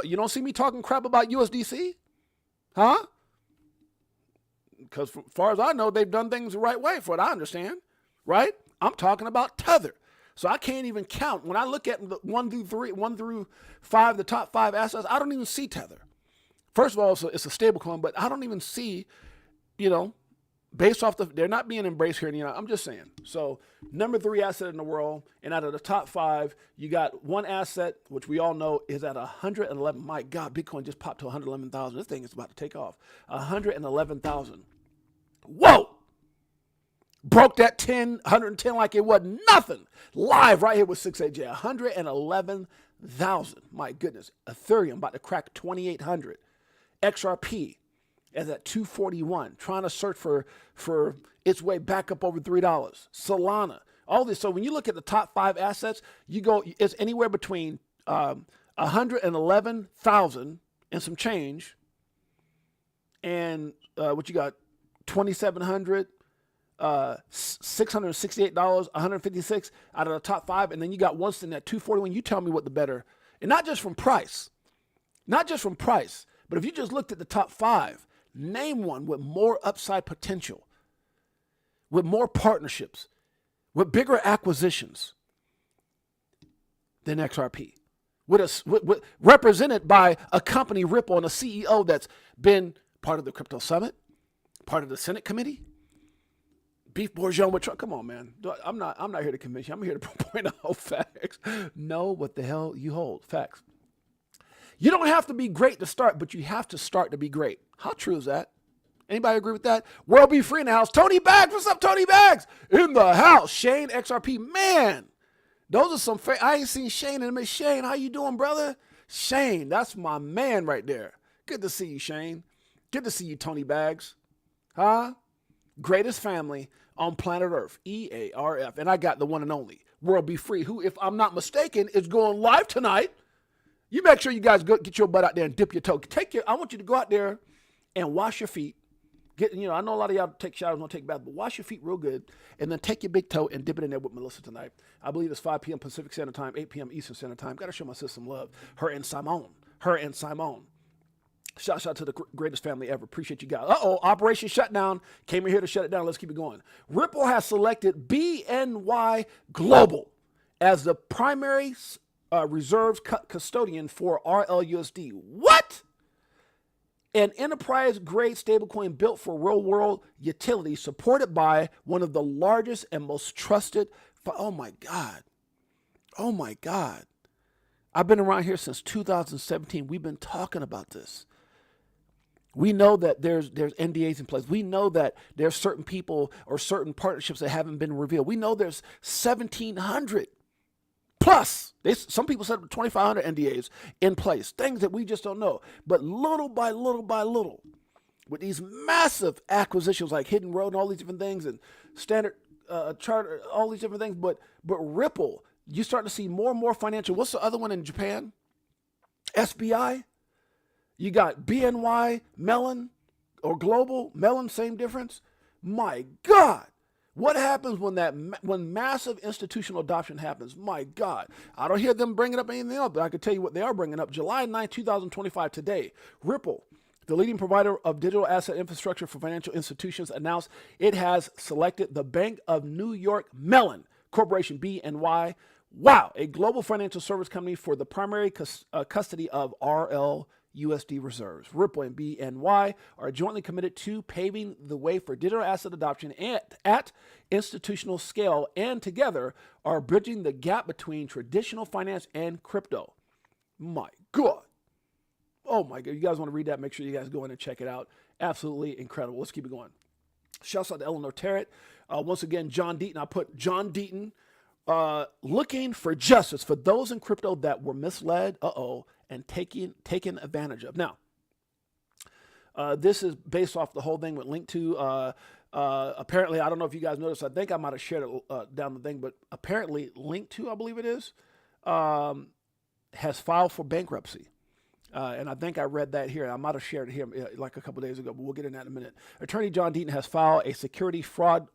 You don't see me talking crap about USDC? Huh? Because as far as I know, they've done things the right way, for what I understand. Right? I'm talking about Tether. So I can't even count. When I look at the 1 through 5, the top 5 assets, I don't even see Tether. First of all, it's a stable coin, but I don't even see, based off they're not being embraced here in the United. I'm just saying. So number 3 asset in the world, and out of the top 5, you got one asset, which we all know is at 111. My God, Bitcoin just popped to 111,000. This thing is about to take off. 111,000. Whoa! Broke that 110 like it was nothing. Live right here with 6AJ. 111,000. My goodness. Ethereum about to crack 2,800. XRP is at 241, trying to search for its way back up over $3. Solana, all this. So when you look at the top 5 assets, it's anywhere between 111,000 and some change, and what you got, 2,700, $668, 156 out of the top 5, and then you got one sitting at 241. You tell me what the better, and not just from price, but if you just looked at the top 5. Name one with more upside potential, with more partnerships, with bigger acquisitions than XRP. With represented by a company, Ripple, and a CEO that's been part of the Crypto Summit, part of the Senate Committee, beef bourguignon with Trump. Come on, man. I'm not here to convince you. I'm here to point out facts. Know what the hell you hold. Facts. You don't have to be great to start, but you have to start to be great. How true is that? Anybody agree with that? World Be Free in the house. Tony Bags, what's up, Tony Bags? In the house. Shane, XRP, man. Those are some, I ain't seen Shane in a minute. Shane, how you doing, brother? Shane, that's my man right there. Good to see you, Shane. Good to see you, Tony Bags. Huh? Greatest family on planet Earth, EARF. And I got the one and only World Be Free, who, if I'm not mistaken, is going live tonight. You make sure you guys go get your butt out there and dip your toe. I want you to go out there and wash your feet. I know a lot of y'all take showers, don't take baths, but wash your feet real good, and then take your big toe and dip it in there with Melissa tonight. I believe it's 5 p.m. Pacific Standard Time, 8 p.m. Eastern Standard Time. Got to show my sister some love. Her and Simone. Shout out to the greatest family ever. Appreciate you guys. Operation Shutdown. Came in here to shut it down. Let's keep it going. Ripple has selected BNY Global as the primary reserves custodian for RLUSD. What? An enterprise-grade stablecoin built for real-world utility, supported by one of the largest and most trusted. Oh my God. I've been around here since 2017. We've been talking about this. We know that there's NDAs in place. We know that there's certain people or certain partnerships that haven't been revealed. We know there's 1,700 plus. Some people said 2,500 NDAs in place. Things that we just don't know. But little by little, with these massive acquisitions like Hidden Road and all these different things, and Standard Charter, all these different things, but Ripple, you start to see more and more financial. What's the other one in Japan? SBI. You got BNY, Mellon, or Global, Mellon, same difference. My God. What happens when massive institutional adoption happens? My God. I don't hear them bringing up anything else, but I can tell you what they are bringing up. July 9, 2025, today, Ripple, the leading provider of digital asset infrastructure for financial institutions, announced it has selected the Bank of New York Mellon Corporation, BNY, a global financial service company, for the primary custody of RLUSD reserves. Ripple and BNY are jointly committed to paving the way for digital asset adoption at institutional scale, and together are bridging the gap between traditional finance and crypto. My God. Oh my God. You guys want to read that? Make sure you guys go in and check it out. Absolutely incredible. Let's keep it going. Shouts out to Eleanor Terrett. Once again, John Deaton. I put John Deaton looking for justice for those in crypto that were misled, and taken advantage of. Now, this is based off the whole thing with Link to. Apparently, I don't know if you guys noticed. I think I might have shared it down the thing, but apparently, Link to, I believe it is, has filed for bankruptcy. And I think I read that here. I might have shared it here like a couple days ago, but we'll get into that in a minute. Attorney John Deaton has filed a securities fraud.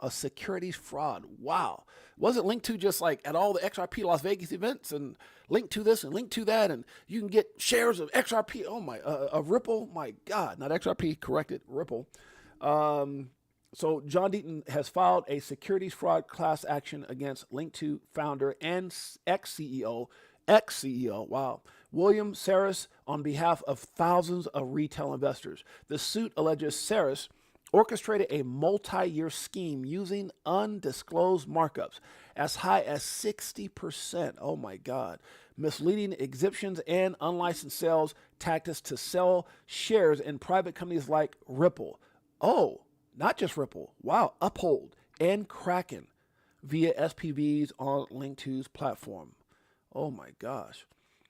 Wow. Wasn't linked to just like at all the XRP Las Vegas events and linked to this and linked to that, and you can get shares of XRP. Of Ripple. My God, not XRP, corrected, Ripple. So John Deaton has filed a securities fraud class action against Link2 founder and ex-CEO, wow, William Saris, on behalf of thousands of retail investors. The suit alleges Saris orchestrated a multi-year scheme using undisclosed markups as high as 60%. Oh my God. Misleading exhibitions and unlicensed sales tactics to sell shares in private companies like Ripple. Oh, not just Ripple. Wow. Uphold and Kraken via SPVs on Link2's platform. Oh my gosh.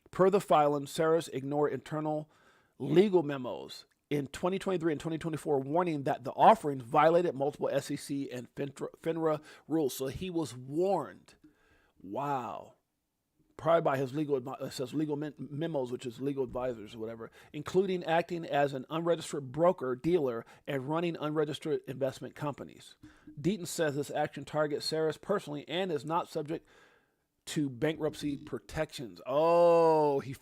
Per the filing, Saris ignored internal legal memos in 2023 and 2024 warning that the offerings violated multiple SEC and FINRA rules. So he was warned. Wow. Probably by his legal memos, which is legal advisors or whatever, including acting as an unregistered broker, dealer, and running unregistered investment companies. Deaton says this action targets Saris personally and is not subject to bankruptcy protections. Oh, he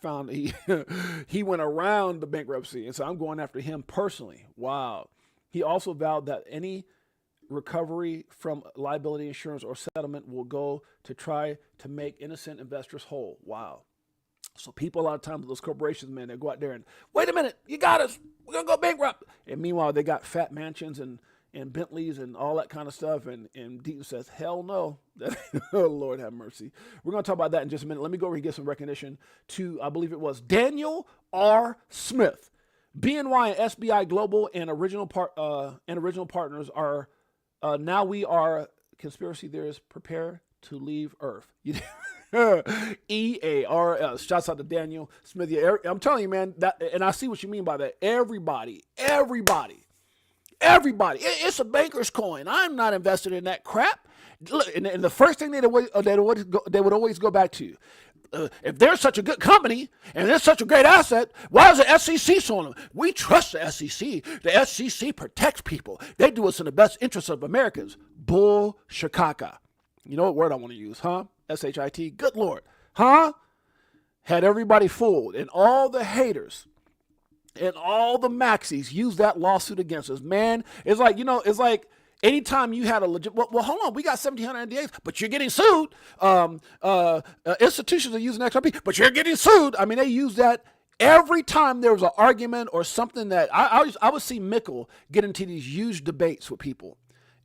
went around the bankruptcy, and so I'm going after him personally. Wow. He also vowed that any recovery from liability insurance or settlement will go to try to make innocent investors whole. Wow. So people a lot of times, those corporations, man, they go out there and, wait a minute, you got us. We're going to go bankrupt. And meanwhile, they got fat mansions and and Bentleys and all that kind of stuff. And Deaton says, hell no. Oh, Lord have mercy. We're going to talk about that in just a minute. Let me go over and get some recognition to, I believe it was Daniel R. Smith. BNY and SBI Global and original partners are, now we are conspiracy theorists prepare to leave Earth. EARS. Shouts out to Daniel Smith. Yeah, I'm telling you, man, that, and I see what you mean by that. Everybody. It's a banker's coin. I'm not invested in that crap. And the first thing they would always go back to, if they're such a good company and they're such a great asset, why is the SEC suing them? We trust the SEC. The SEC protects people. They do us in the best interest of Americans. Bull shakaka. You know what word I want to use, huh? SHIT. Good Lord. Huh? Had everybody fooled. And all the haters and all the maxis use that lawsuit against us. Man, it's like anytime you had a legit, well, hold on, we got 1,700 NDAs, but you're getting sued. Institutions are using XRP, but you're getting sued. I mean, they use that every time there was an argument or something that I would see Mikkel get into these huge debates with people.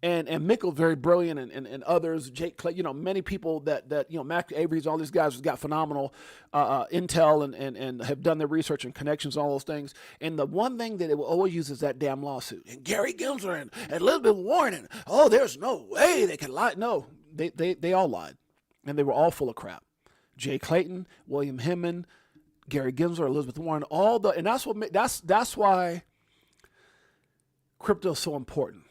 And Mikkel, very brilliant, and others, Jake Clay, many people that Mac Avery's, all these guys have got phenomenal intel and have done their research and connections, all those things. And the one thing that it will always use is that damn lawsuit. And Gary Gensler and Elizabeth Warren, there's no way they can lie. No, they all lied, and they were all full of crap. Jay Clayton, William Hemman, Gary Gensler, Elizabeth Warren, and that's why crypto is so important.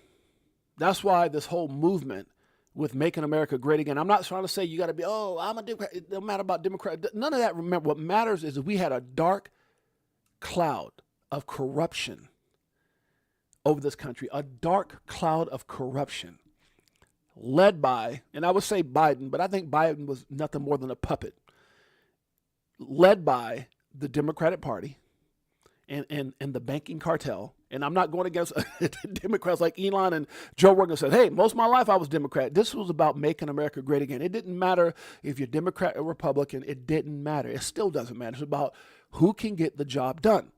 That's why this whole movement with making America great again. I'm not trying to say you got to be, I'm a Democrat. It don't matter about Democrat. None of that. Remember, what matters is that we had a dark cloud of corruption over this country, a dark cloud of corruption led by, and I would say Biden, but I think Biden was nothing more than a puppet, led by the Democratic Party and the banking cartel. And I'm not going against Democrats like Elon and Joe Rogan said, hey, most of my life I was Democrat. This was about making America great again. It didn't matter if you're Democrat or Republican. It didn't matter. It still doesn't matter. It's about who can get the job done.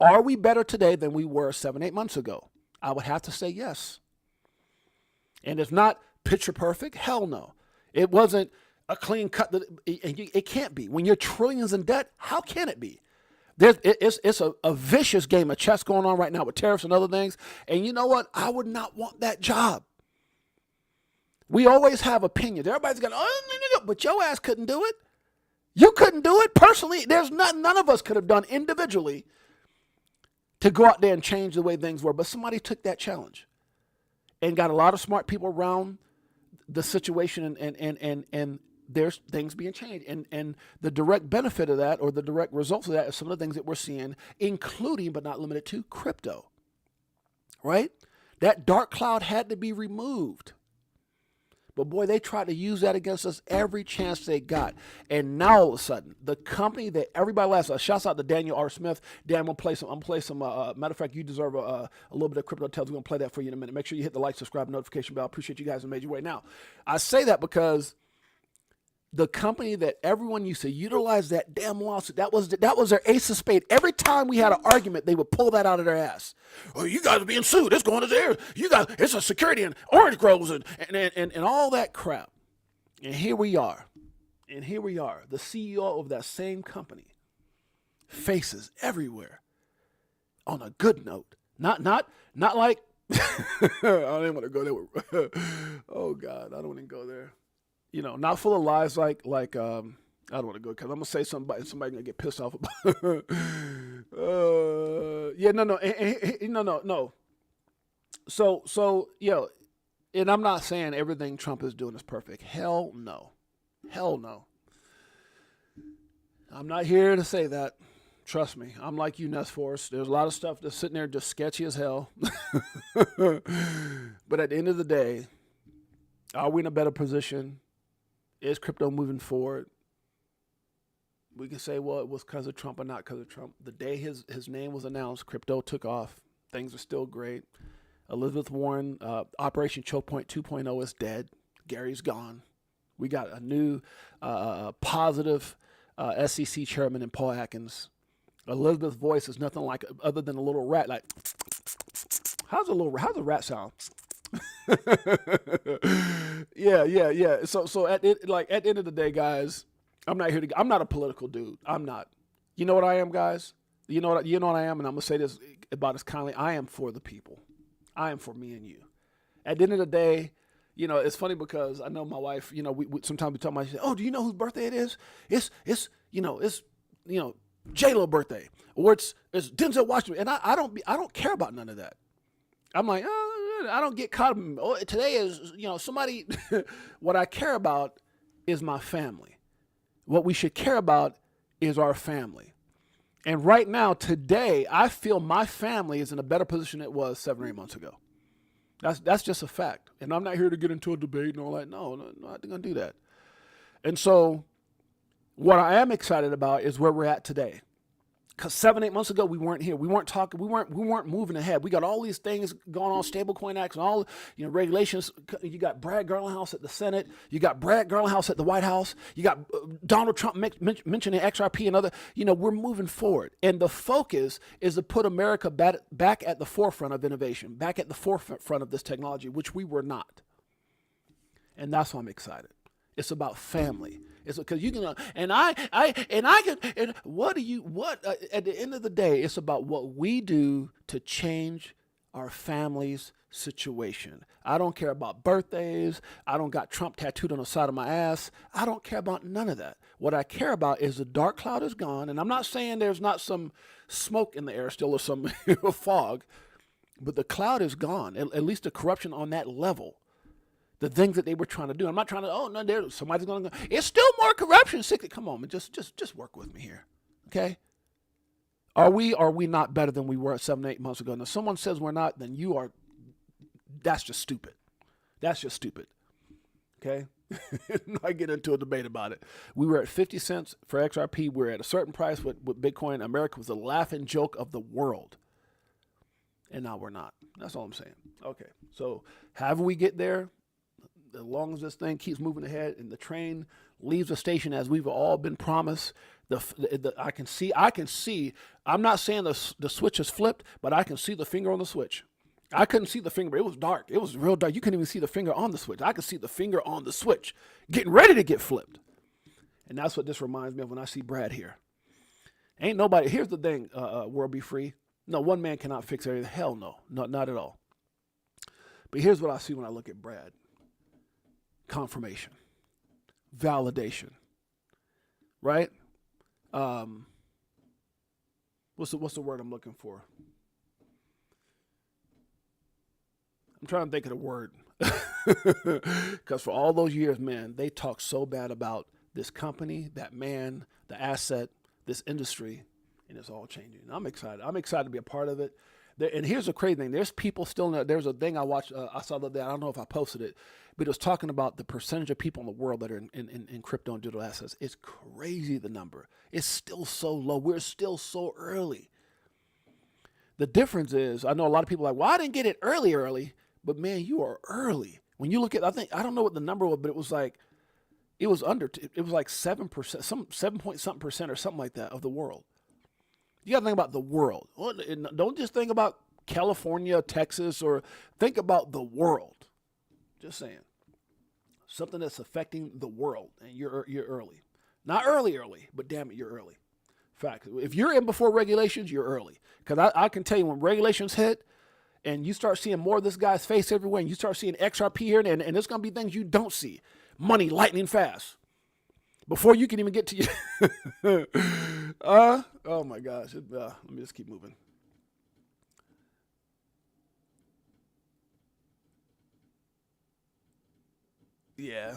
Are we better today than we were 7-8 months ago? I would have to say yes. And it's not picture perfect. Hell no. It wasn't a clean cut. It can't be. When you're trillions in debt, how can it be? It's a vicious game of chess going on right now with tariffs and other things. And you know what? I would not want that job. We always have opinions. Everybody's going, no, but your ass couldn't do it. You couldn't do it personally. There's none of us could have done individually to go out there and change the way things were. But somebody took that challenge and got a lot of smart people around the situation and there's things being changed. And the direct benefit of that, or the direct results of that, is some of the things that we're seeing, including but not limited to crypto, right? That dark cloud had to be removed. But boy, they tried to use that against us every chance they got. And now all of a sudden, the company that everybody laughs at, shouts out to Daniel R. Smith. Dan, I'm going to play some, matter of fact, you deserve a little bit of crypto tells. We're going to play that for you in a minute. Make sure you hit the like, subscribe, notification bell. I appreciate you guys who made your way. Now, I say that because the company that everyone used to utilize that damn lawsuit, that was their ace of spade. Every time we had an argument, they would pull that out of their ass. Oh, you guys are being sued. It's going to there. You guys, it's a security and orange groves and all that crap. And here we are. The CEO of that same company, faces everywhere. On a good note, not like. I didn't want to go there. Oh God, I don't want to go there. Not full of lies like I don't want to go because I'm gonna say something, somebody gonna get pissed off about. No. So and I'm not saying everything Trump is doing is perfect. Hell no. I'm not here to say that. Trust me, I'm like you, Ness Force. There's a lot of stuff that's sitting there just sketchy as hell. But at the end of the day, are we in a better position? Is crypto moving forward? We can say, well, it was because of Trump or not because of Trump. The day his name was announced, crypto took off. Things are still great. Elizabeth Warren, Operation Choke Point 2.0 is dead. Gary's gone. We got a new positive SEC chairman in Paul Atkins. Elizabeth's voice is nothing like other than a little rat, like, How's a rat sound? Yeah. So at the end of the day, guys, I'm not a political dude. I'm not. You know what I am, guys? You know what I am, and I'm gonna say this about as kindly. I am for the people. I am for me and you. At the end of the day, it's funny because I know my wife. We sometimes we talk about. She says, "Oh, do you know whose birthday it is? It's J-Lo birthday, or it's Denzel Washington." And I don't care about none of that. I'm like, I don't get caught up. Oh, today is somebody. What I care about is my family. What we should care about is our family. And right now, today, I feel my family is in a better position than it was 7 or 8 months ago. That's just a fact. And I'm not here to get into a debate and all that. No, I'm not going to do that. And so what I am excited about is where we're at today. Because 7, 8 months ago, we weren't here. We weren't talking. We weren't moving ahead. We got all these things going on, stablecoin acts and all, regulations. You got Brad Garlinghouse at the Senate. You got Brad Garlinghouse at the White House. You got Donald Trump mentioning XRP and other. We're moving forward, and the focus is to put America back at the forefront of innovation, back at the forefront of this technology, which we were not. And that's why I'm excited. It's about family. It's because you can, at the end of the day, it's about what we do to change our family's situation. I don't care about birthdays. I don't got Trump tattooed on the side of my ass. I don't care about none of that. What I care about is the dark cloud is gone. And I'm not saying there's not some smoke in the air still or some fog, but the cloud is gone, at least the corruption on that level. The things that they were trying to do. I'm not trying to, somebody's going to go. It's still more corruption. Come on, man, just work with me here, okay? Are we not better than we were 7, 8 months ago? Now, if someone says we're not, then that's just stupid. That's just stupid, okay? I get into a debate about it. We were at 50 cents for XRP. We're at a certain price with Bitcoin. America was a laughing joke of the world. And now we're not. That's all I'm saying. Okay, so however we get there, as long as this thing keeps moving ahead and the train leaves the station as we've all been promised, I can see. I'm not saying the switch is flipped, but I can see the finger on the switch. I couldn't see the finger. It was dark. It was real dark. You couldn't even see the finger on the switch. I could see the finger on the switch getting ready to get flipped. And that's what this reminds me of when I see Brad here. Ain't nobody. Here's the thing, world be free. No, one man cannot fix everything. Hell no. Not at all. But here's what I see when I look at Brad. Confirmation, validation, right? What's the word I'm looking for? I'm trying to think of the word. Because for all those years, man, they talked so bad about this company, that man, the asset, this industry, and it's all changing. I'm excited. I'm excited to be a part of it. And here's the crazy thing. There's people still in there. There's a thing I watched. I saw the other day. I don't know if I posted it, but it was talking about the percentage of people in the world that are in crypto and digital assets. It's crazy, the number. It's still so low. We're still so early. The difference is, I know a lot of people are like, well, I didn't get it early. But, man, you are early. When you look at, I don't know what the number was, but it was like 7%, 7 point something percent or something like that of the world. You got to think about the world. Don't just think about California, Texas, or think about the world. Just saying. Something that's affecting the world, and you're early. Not early, but damn it, you're early. Fact. If you're in before regulations, you're early. Because I can tell you when regulations hit and you start seeing more of this guy's face everywhere, and you start seeing XRP here, and there's going to be things you don't see. Money lightning fast. Before you can even get to you. Oh my gosh. Let me just keep moving. Yeah.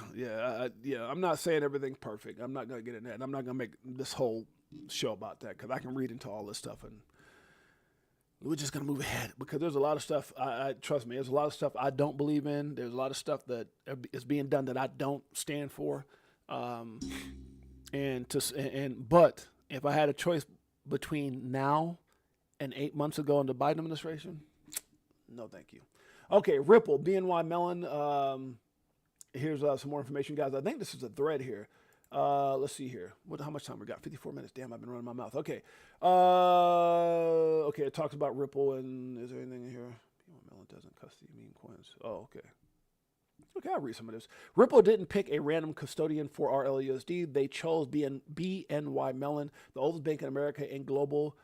I'm not saying everything's perfect. I'm not going to get in that. I'm not going to make this whole show about that because I can read into all this stuff and we're just going to move ahead because there's a lot of stuff. Trust me, there's a lot of stuff I don't believe in. There's a lot of stuff that is being done that I don't stand for. But if I had a choice between now and 8 months ago in the Biden administration, no, thank you. Okay, Ripple, BNY Mellon. Here's some more information, guys. I think this is a thread here. Let's see here. How much time we got? 54 minutes. Damn, I've been running my mouth. Okay. Okay, it talks about Ripple, and is there anything in here? Melon doesn't custody meme coins. Oh, okay. Okay, I'll read some of this. Ripple didn't pick a random custodian for RLUSD. They chose BNY Mellon, the oldest bank in America and global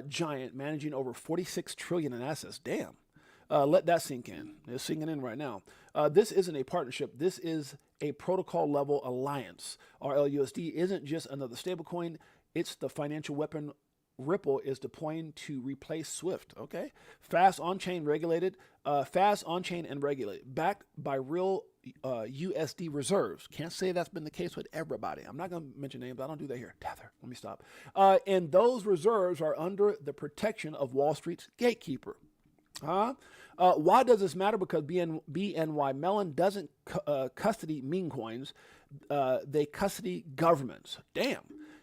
giant, managing over $46 trillion in assets. Damn. Let that sink in. It's sinking in right now. This isn't a partnership. This is a protocol level alliance. RLUSD isn't just another stablecoin. It's the financial weapon Ripple is deploying to replace SWIFT. Okay, fast on-chain and regulated, backed by real USD reserves. Can't say that's been the case with everybody. I'm not going to mention names. I don't do that here. Tether. Let me stop. And those reserves are under the protection of Wall Street's gatekeeper. Why does this matter? Because BNY Mellon doesn't custody meme coins. They custody governments. Damn.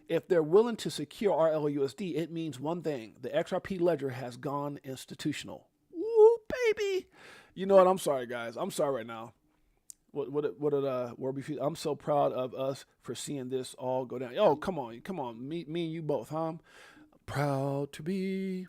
If they're willing to secure RLUSD, it means one thing. The XRP ledger has gone institutional. Woo, baby. You know what? I'm sorry, guys. I'm sorry right now. What did Warby feel? I'm so proud of us for seeing this all go down. Oh, come on. Me and you both, huh? Proud to be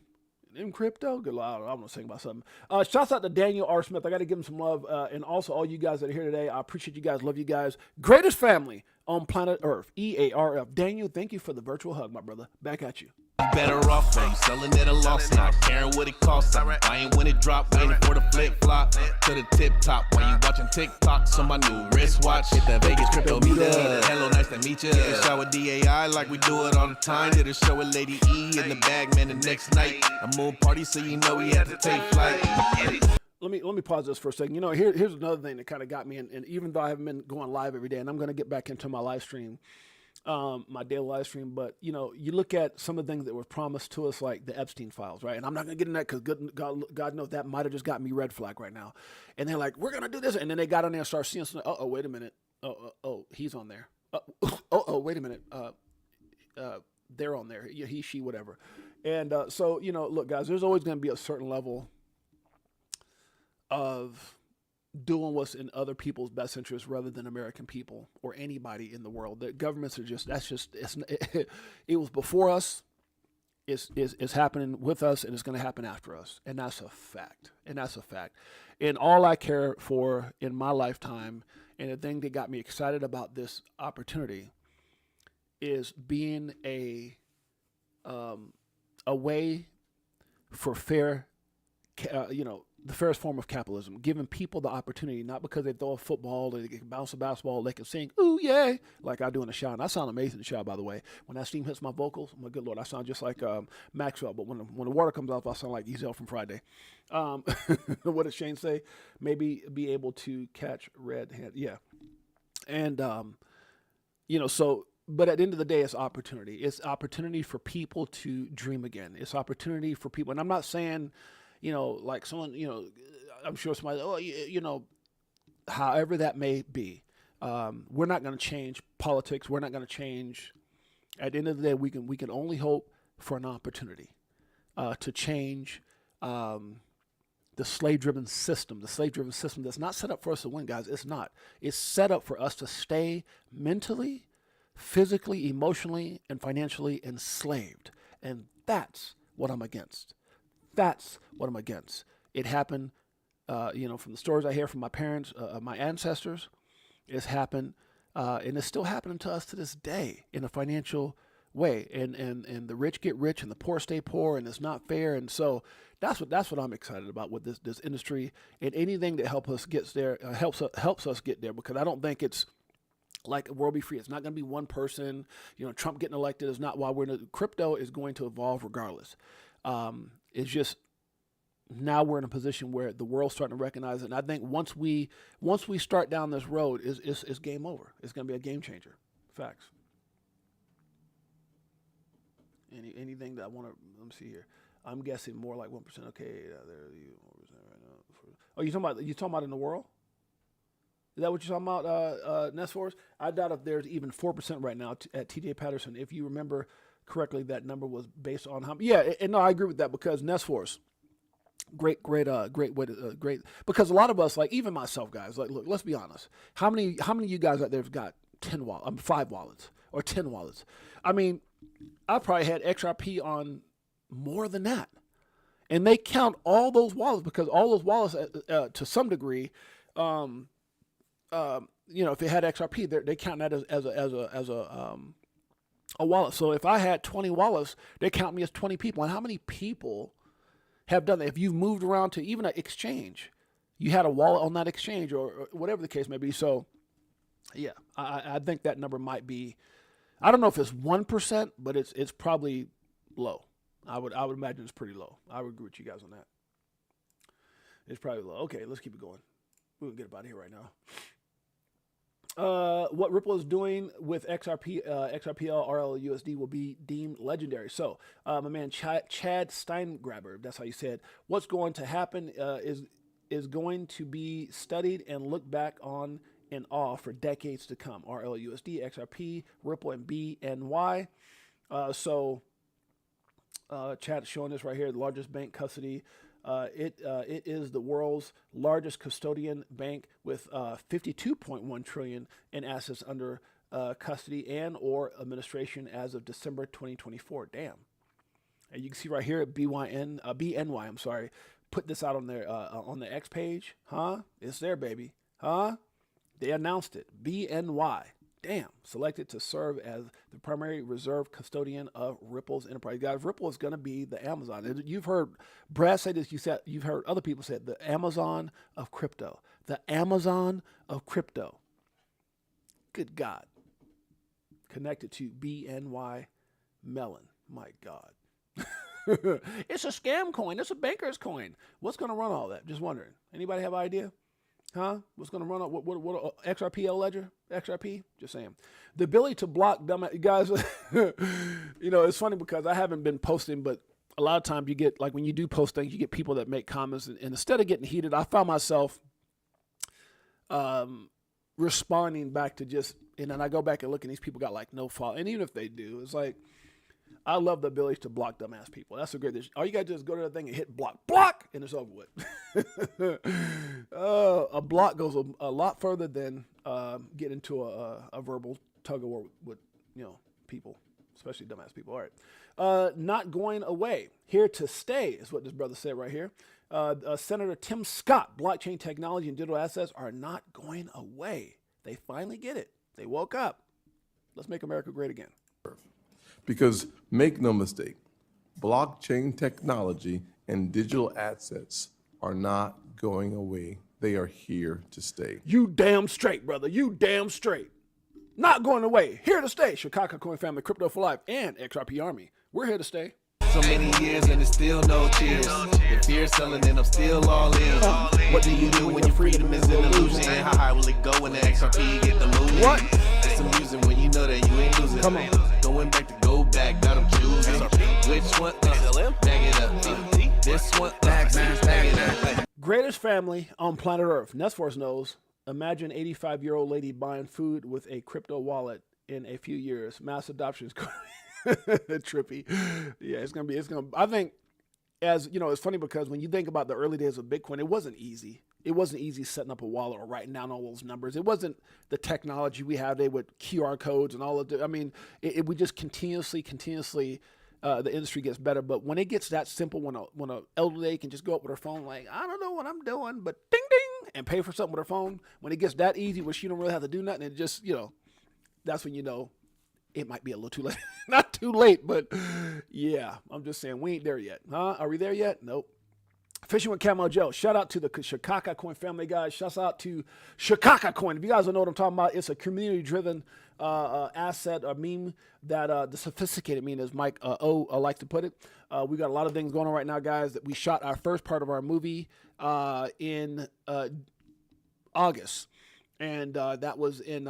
in crypto. Good Lord, I'm gonna sing about something. Shouts out to Daniel R. Smith. I got to give him some love, and also all you guys that are here today. I appreciate you guys. Love you guys. Greatest family on planet Earth. EARF. Daniel, thank you for the virtual hug, my brother. Back at you. Better off, are you selling at a loss? Not caring what it costs. I ain't when it drop, waiting for the flip flop to the tip top. While you watching TikToks on my new wristwatch, hit that Vegas crypto meter. Hello, nice to meet ya. Show with DAI like we do it all the time. Did a show with Lady E in the bag, man. The next night, a moon party, so you know we had to take flight. Let me pause this for a second. You know, here's another thing that kind of got me, and even though I haven't been going live every day, and I'm going to get back into my live stream. My daily live stream, but you know, you look at some of the things that were promised to us, like the Epstein files, right? And I'm not gonna get in that because God knows that might have just got me red flag right now. And they're like, we're gonna do this, and then they got on there and started seeing something. Oh, wait a minute. Oh, he's on there. Wait a minute. They're on there. He, she, whatever. And so you know, look, guys, there's always gonna be a certain level of doing what's in other people's best interest rather than American people or anybody in the world. The governments are it was before us, it's happening with us, and it's going to happen after us. And that's a fact. And all I care for in my lifetime, and the thing that got me excited about this opportunity, is being a way for fair, the fairest form of capitalism, giving people the opportunity, not because they throw a football, they can bounce a basketball, they can sing, ooh, yeah, like I do in the shower. And I sound amazing in the shower, by the way. When that steam hits my vocals, my good Lord, I sound just like Maxwell. But when the water comes off, I sound like Ezel from Friday. What did Shane say? Maybe be able to catch red hand. Yeah. And, but at the end of the day, it's opportunity. It's opportunity for people to dream again. It's opportunity for people. And I'm not saying, like someone, I'm sure somebody, however that may be, we're not going to change politics. We're not going to change. At the end of the day, we can only hope for an opportunity to change the slave-driven system. The slave-driven system that's not set up for us to win, guys. It's not. It's set up for us to stay mentally, physically, emotionally, and financially enslaved. And that's what I'm against. That's what I'm against. It happened, from the stories I hear from my parents, my ancestors. It's happened, and it's still happening to us to this day in a financial way. And the rich get rich, and the poor stay poor, and it's not fair. And so that's what I'm excited about with this industry, and anything that helps us get there helps us get there. Because I don't think it's like a world be free. It's not going to be one person. Trump getting elected is not why crypto is going to evolve regardless. It's just now we're in a position where the world's starting to recognize it. And I think once we start down this road, it's game over. It's going to be a game changer. Facts. Anything that I want to, let me see here. I'm guessing more like 1%. Okay, there you 1% right now. Oh, you talking about in the world? Is that what you're talking about, Nesforce? I doubt if there's even 4% right now at TJ Patterson. If you remember correctly, that number was based on how. Yeah, and no, I agree with that because Nesforce, great way to great, because a lot of us, like even myself, guys, like look, let's be honest. How many of you guys out there have got 5 wallets or 10 wallets? I mean, I probably had XRP on more than that. And they count all those wallets because all those wallets, to some degree, if they had XRP, they count that as a wallet. So if I had 20 wallets, they count me as 20 people. And how many people have done that? If you've moved around to even an exchange, you had a wallet on that exchange or whatever the case may be. So, yeah, I think that number might be, I don't know if it's 1%, but it's probably low. I would imagine it's pretty low. I would agree with you guys on that. It's probably low. Okay, let's keep it going. We'll get up out of here right now. What Ripple is doing with XRP, XRPL, RLUSD will be deemed legendary. So, my man Chad Steingraber, that's how you said, what's going to happen is going to be studied and looked back on in awe for decades to come. RLUSD, XRP, Ripple, and BNY. Chat showing this right here, the largest bank custody. It is the world's largest custodian bank with 52.1 trillion in assets under custody and or administration as of December 2024. Damn. And you can see right here at BNY. I'm sorry, put this out on the X page. It's there, baby. They announced it. BNY. Damn, selected to serve as the primary reserve custodian of Ripple's enterprise. Guys, Ripple is going to be the Amazon. You've heard Brad say this. You've heard other people say it, the Amazon of crypto. The Amazon of crypto. Good God. Connected to BNY Mellon. My God. It's a scam coin. It's a banker's coin. What's going to run all that? Just wondering. Anybody have an idea? What's going to run up? What XRPL ledger? XRP? Just saying. The ability to block dumb guys. It's funny because I haven't been posting, but a lot of times you get, like when you do post things, you get people that make comments, and instead of getting heated, I found myself responding back to and then I go back and look, and these people got like no fault. And even if they do, it's like, I love the ability to block dumbass people. That's a great thing. All you got to do is go to the thing and hit block, and it's over with. A block goes a lot further than getting into a verbal tug of war with people, especially dumbass people. All right. Not going away. Here to stay is what this brother said right here. Senator Tim Scott, blockchain technology and digital assets are not going away. They finally get it. They woke up. Let's make America great again. Because make no mistake, blockchain technology and digital assets are not going away. They are here to stay. You damn straight, brother. You damn straight. Not going away. Here to stay. Chicago Coin Family, Crypto for Life, and XRP Army. We're here to stay. So many years and it's still no cheers. The fear selling and I'm still all in. What do you do when your freedom is an illusion? How high will it go when the XRP get the moving? What? It's amusing when you know that you ain't losing. Come on. Going back to go back, now I'm choosing. Which one? Bag it up. This one, bag it up. Greatest family on planet Earth. Nestforce knows. Imagine 85-year-old lady buying food with a crypto wallet in a few years. Mass adoption is going trippy. Yeah, it's gonna. I think, as you know, it's funny because when you think about the early days of Bitcoin, it wasn't easy. It wasn't easy setting up a wallet or writing down all those numbers. It wasn't the technology we have today with QR codes and all of the. I mean, we just continuously. The industry gets better, but when it gets that simple, when a elderly lady can just go up with her phone, like, I don't know what I'm doing, but ding ding, and pay for something with her phone. When it gets that easy, where she don't really have to do nothing, it just that's when it might be a little too late. Not too late, but yeah, I'm just saying we ain't there yet. Are we there yet? Nope. Fishing with Camo Joe. Shout out to the Chicago Coin family, guys. Shout out to Chicago Coin. If you guys don't know what I'm talking about, it's a community-driven asset or meme that the sophisticated meme, as Mike O likes to put it. We got a lot of things going on right now, guys. That we shot our first part of our movie in August, and that was in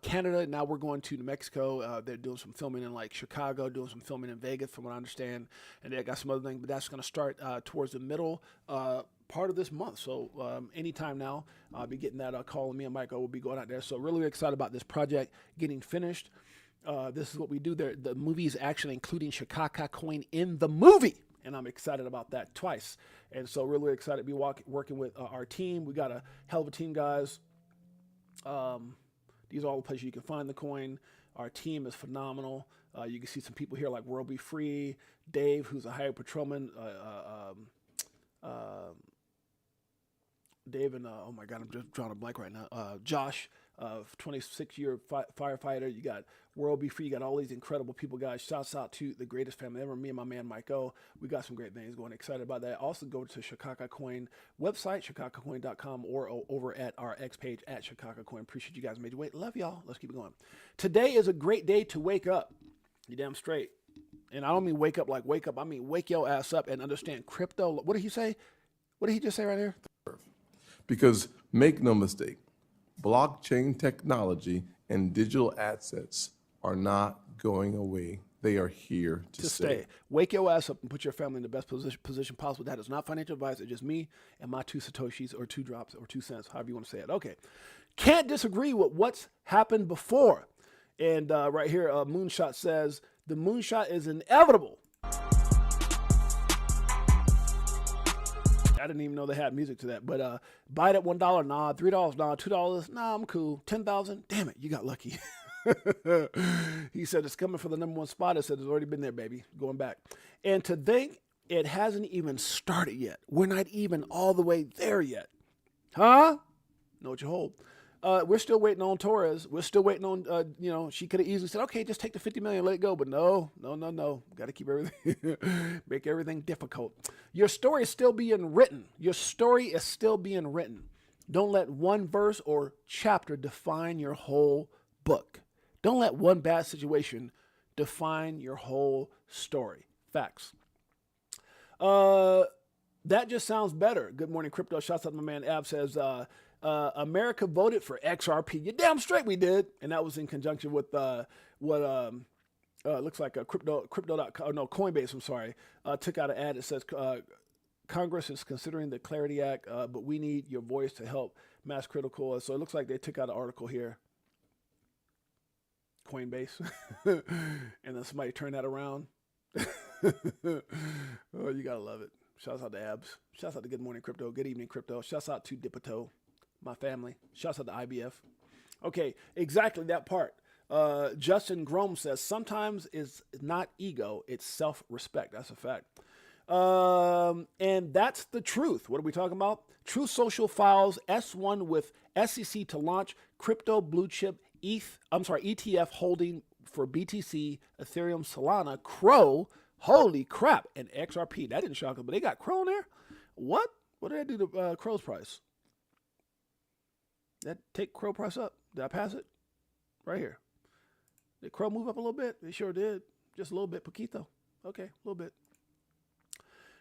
Canada. Now we're going to New Mexico. They're doing some filming in like Chicago, doing some filming in Vegas, from what I understand, and they got some other things. But that's going to start towards the middle part of this month. So anytime now, I'll be getting that call, and me and Michael will be going out there. So really excited about this project getting finished. This is what we do there. The movie is actually including Chicago Coin in the movie, and I'm excited about that twice. And so really excited to be working with our team. We got a hell of a team, guys. These are all the places you can find the coin. Our team is phenomenal. You can see some people here like World Be Free, Dave, who's a hired patrolman, Dave and oh my God, I'm just drawing a blank right now. Josh, 26-year firefighter. You got World Be Free. You got all these incredible people, guys. Shouts out to the greatest family ever. Me and my man Mike O. We got some great things going. Excited about that. Also go to Chicago Coin website, chicagocoin.com, or over at our X page at Chicago Coin. Appreciate you guys made your wait. Love y'all. Let's keep it going. Today is a great day to wake up. You damn straight. And I don't mean wake up like wake up. I mean wake your ass up and understand crypto. What did he say? What did he just say right here? Because make no mistake, blockchain technology and digital assets are not going away. They are here to stay. Wake your ass up and put your family in the best position possible. That is not financial advice. It's just me and my 2 Satoshis or 2 drops or 2 cents, however you want to say it. Okay. Can't disagree with what's happened before. And right here, Moonshot says, the moonshot is inevitable. I didn't even know they had music to that. But buy it at $1, nah. $3, nah. $2, nah, I'm cool. 10,000, damn it, you got lucky. He said it's coming for the #1 spot. I said it's already been there, baby. Going back. And to think it hasn't even started yet. We're not even all the way there yet. Huh? Know what you hold. We're still waiting on Torres. We're still waiting on, she could have easily said, okay, just take the 50 million, let it go. But no. Got to keep everything, make everything difficult. Your story is still being written. Your story is still being written. Don't let one verse or chapter define your whole book. Don't let one bad situation define your whole story. Facts. That just sounds better. Good morning, crypto. Shouts out to my man Ab says, America voted for XRP. You're damn straight we did. And that was in conjunction with what looks like a crypto.com, no, Coinbase, I'm sorry, took out an ad that says Congress is considering the Clarity Act, but we need your voice to help mass critical. So it looks like they took out an article here. Coinbase. And then somebody turned that around. Oh, you gotta love it. Shouts out to Abs. Shouts out to Good Morning Crypto. Good evening, Crypto. Shouts out to BTHO, my family. Shouts out to IBF. Okay, exactly that part. Justin Grom says, sometimes it's not ego, it's self-respect. That's a fact. And that's the truth. What are we talking about? True Social files S1 with SEC to launch crypto blue chip ETF holding for BTC, Ethereum, Solana, Crow. Holy crap. And XRP. That didn't shock us, but they got Crow in there? What? What did I do to Crow's price? That take Crow price up. Did I pass it? Right here. Did Crow move up a little bit? It sure did. Just a little bit. Poquito. Okay, a little bit.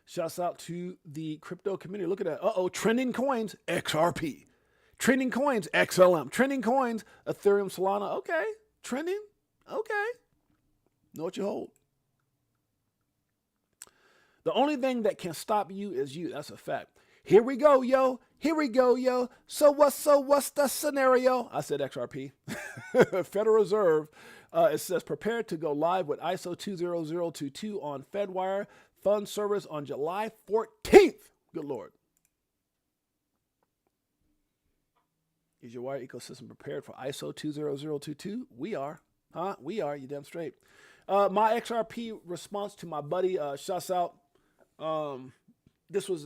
Shouts out to the crypto community. Look at that. Uh-oh. Trending coins, XRP. Trending coins, XLM. Trending coins, Ethereum, Solana. Okay. Trending. Okay. Know what you hold. The only thing that can stop you is you. That's a fact. Here we go, yo. Here we go, yo. So what's the scenario? I said XRP. Federal Reserve, it says prepare to go live with ISO 20022 on FedWire Fund Service on July 14th. Good Lord. Is your wire ecosystem prepared for ISO 20022? We are. Huh? We are. You damn straight. My XRP response to my buddy, shouts out. This was,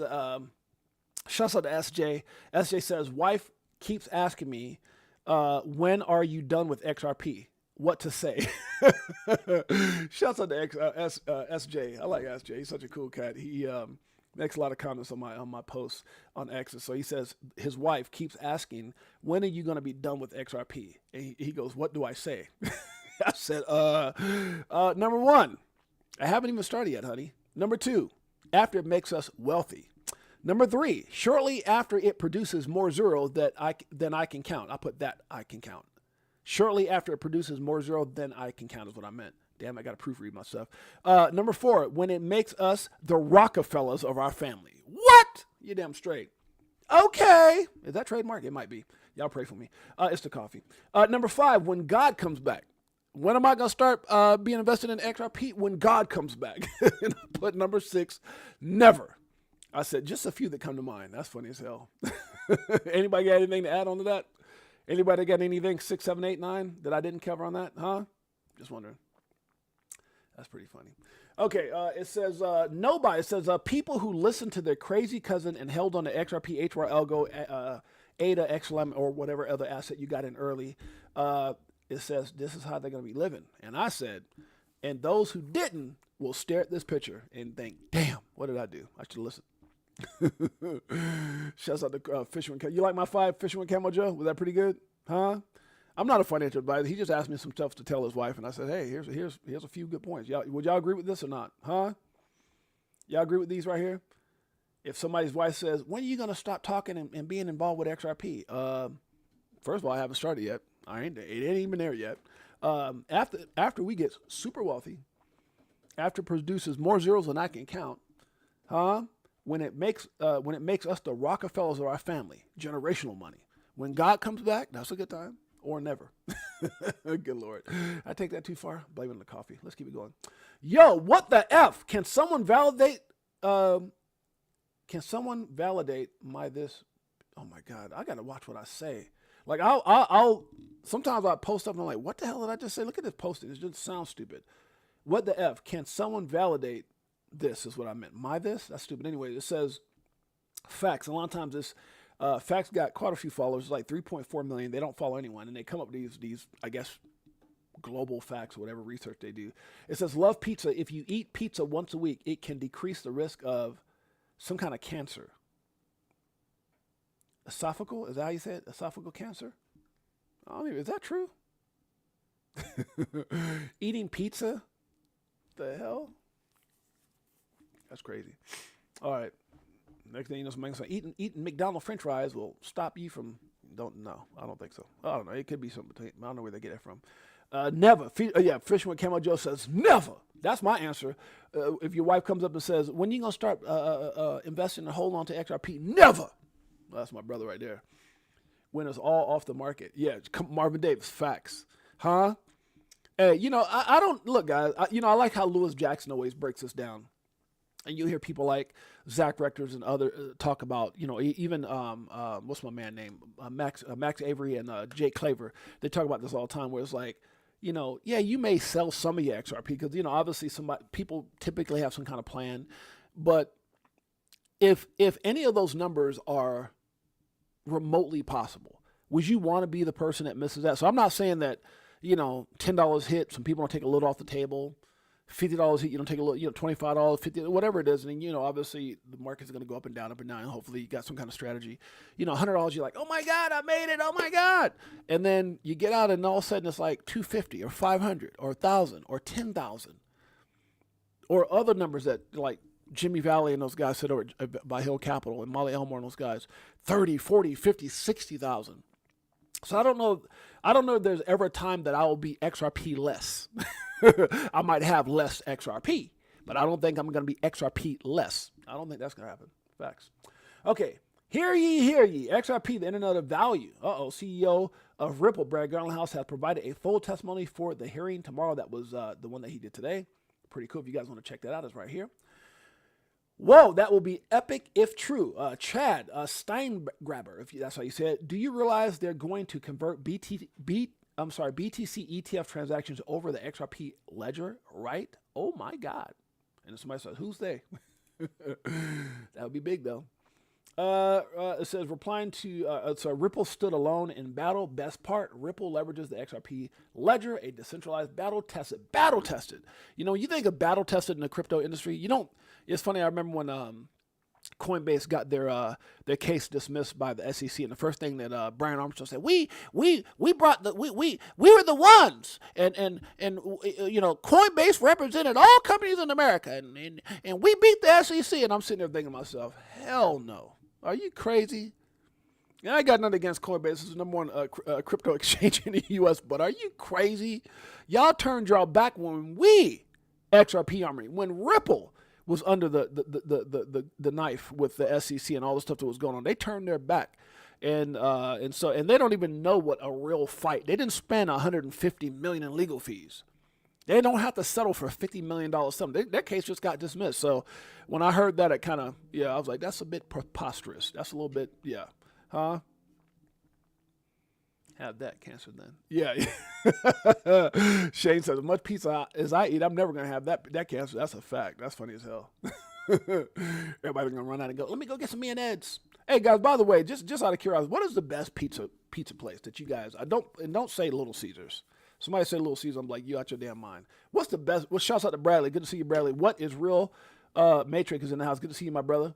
shouts out to SJ. SJ says, wife keeps asking me, when are you done with XRP? What to say? Shouts out to SJ. I like SJ. He's such a cool cat. He makes a lot of comments on my posts on X. So he says his wife keeps asking, when are you going to be done with XRP? And he goes, what do I say? I said, number one, I haven't even started yet, honey. Number two, after it makes us wealthy. Number three, shortly after it produces more zeros than I can count. I put that I can count. Shortly after it produces more zero than I can count is what I meant. Damn, I got to proofread myself. Number four, when it makes us the Rockefellers of our family. What? You damn straight. Okay. Is that trademark? It might be. Y'all pray for me. It's the coffee. Number five, when God comes back. When am I going to start being invested in XRP? When God comes back. And I put number six, never. I said just a few that come to mind. That's funny as hell. Anybody got anything to add on to that? Anybody got anything 6, 7, 8, 9 that I didn't cover on that? Huh? Just wondering. That's pretty funny. Okay, it says nobody. It says people who listened to their crazy cousin and held on to XRP, HY, Algo, ADA, XLM, or whatever other asset you got in early. It says this is how they're going to be living. And I said, and those who didn't will stare at this picture and think, damn, what did I do? I should listen. Shouts out to Fisherman Camo. You like my 5 Fisherman Camo, Joe? Was that pretty good? Huh? I'm not a financial advisor. He just asked me some stuff to tell his wife, and I said, hey, here's a few good points. Would y'all agree with this or not? Huh? Y'all agree with these right here? If somebody's wife says, when are you going to stop talking and being involved with XRP? First of all, I haven't started yet. It ain't even there yet. After we get super wealthy, after it produces more zeros than I can count, when it makes us the Rockefellers of our family, generational money. When God comes back, that's a good time. Or never. Good Lord. I take that too far. Blame it on the coffee. Let's keep it going. Yo, what the F? Can someone validate my this? Oh my God. I gotta watch what I say. Like I'll sometimes I post up and I'm like, what the hell did I just say? Look at this posting. It just sounds stupid. What the F? Can someone validate this is what I meant. My this? That's stupid. Anyway, it says facts. A lot of times this Facts got quite a few followers, like 3.4 million. They don't follow anyone, and they come up with these I guess, global facts, whatever research they do. It says, love pizza. If you eat pizza once a week, it can decrease the risk of some kind of cancer. Esophageal? Is that how you say it? Esophageal cancer? I don't even, is that true? Eating pizza? The hell? That's crazy. All right. Next thing you know, somebody's like, eating McDonald's French fries will stop you from. I don't think so. I don't know. It could be something. I don't know where they get it from. Never. Fishing with Camo Joe says never. That's my answer. If your wife comes up and says, when you gonna start investing and hold on to XRP? Never. Well, that's my brother right there. When it's all off the market. Yeah, Marvin Davis. Facts. Huh? Hey, I don't look, guys. I like how Lewis Jackson always breaks this down. And you hear people like Zach Rectors and other talk about, even what's my man name, Max Avery and Jake Claver. They talk about this all the time, where it's like, you may sell some of your XRP because obviously people typically have some kind of plan, but if any of those numbers are remotely possible, would you want to be the person that misses that? So I'm not saying that $10 hit, some people don't take a little off the table. $50 hit, you don't take a little, $25, $50, whatever it is. And then, obviously the market's going to go up and down. And hopefully you got some kind of strategy. $100, you're like, oh my God, I made it. Oh my God. And then you get out and all of a sudden it's like $250 or $500 or $1,000 or $10,000 or other numbers that like Jimmy Valley and those guys sit over by Hill Capital and Molly Elmore and those guys, 30, 40, 50, 60,000. So I don't know if there's ever a time that I will be XRP less. I might have less XRP, but I don't think I'm going to be XRP less. I don't think that's going to happen. Facts. Okay. Hear ye. XRP, the Internet of Value. CEO of Ripple, Brad Garlinghouse, has provided a full testimony for the hearing tomorrow. That was the one that he did today. Pretty cool. If you guys want to check that out, it's right here. Whoa, that will be epic if true. Chad Steingraber, if that's how you say it. Do you realize they're going to convert BTC ETF transactions over the XRP ledger, right? Oh my God. And then somebody says, who's they? That would be big though. It says, replying to, Ripple stood alone in battle. Best part, Ripple leverages the XRP ledger, a decentralized battle tested. When you think of battle tested in the crypto industry, it's funny. I remember when, Coinbase got their case dismissed by the SEC, and the first thing that Brian Armstrong said, we were the ones, and Coinbase represented all companies in America, and we beat the SEC. And I'm sitting there thinking to myself, hell no, are you crazy? And I got nothing against Coinbase. It's the number one crypto exchange in the U.S., but are you crazy? Y'all turned y'all back when we, XRP Armory, when Ripple was under the knife with the SEC and all the stuff that was going on. They turned their back. And they don't even know what a real fight. They didn't spend $150 million in legal fees. They don't have to settle for $50 million something. Their case just got dismissed. So when I heard that, it kind of, I was like, that's a bit preposterous. That's a little bit, huh? Have that cancer then. Yeah. Shane says, as much pizza as I eat, I'm never going to have that cancer. That's a fact. That's funny as hell. Everybody's going to run out and go, let me go get some mayonnaise. Hey, guys, by the way, just out of curiosity, what is the best pizza place that you guys, don't say Little Caesars. Somebody say Little Caesars, I'm like, you out your damn mind. What's the best? Well, shouts out to Bradley. Good to see you, Bradley. What is real? Matrix is in the house. Good to see you, my brother.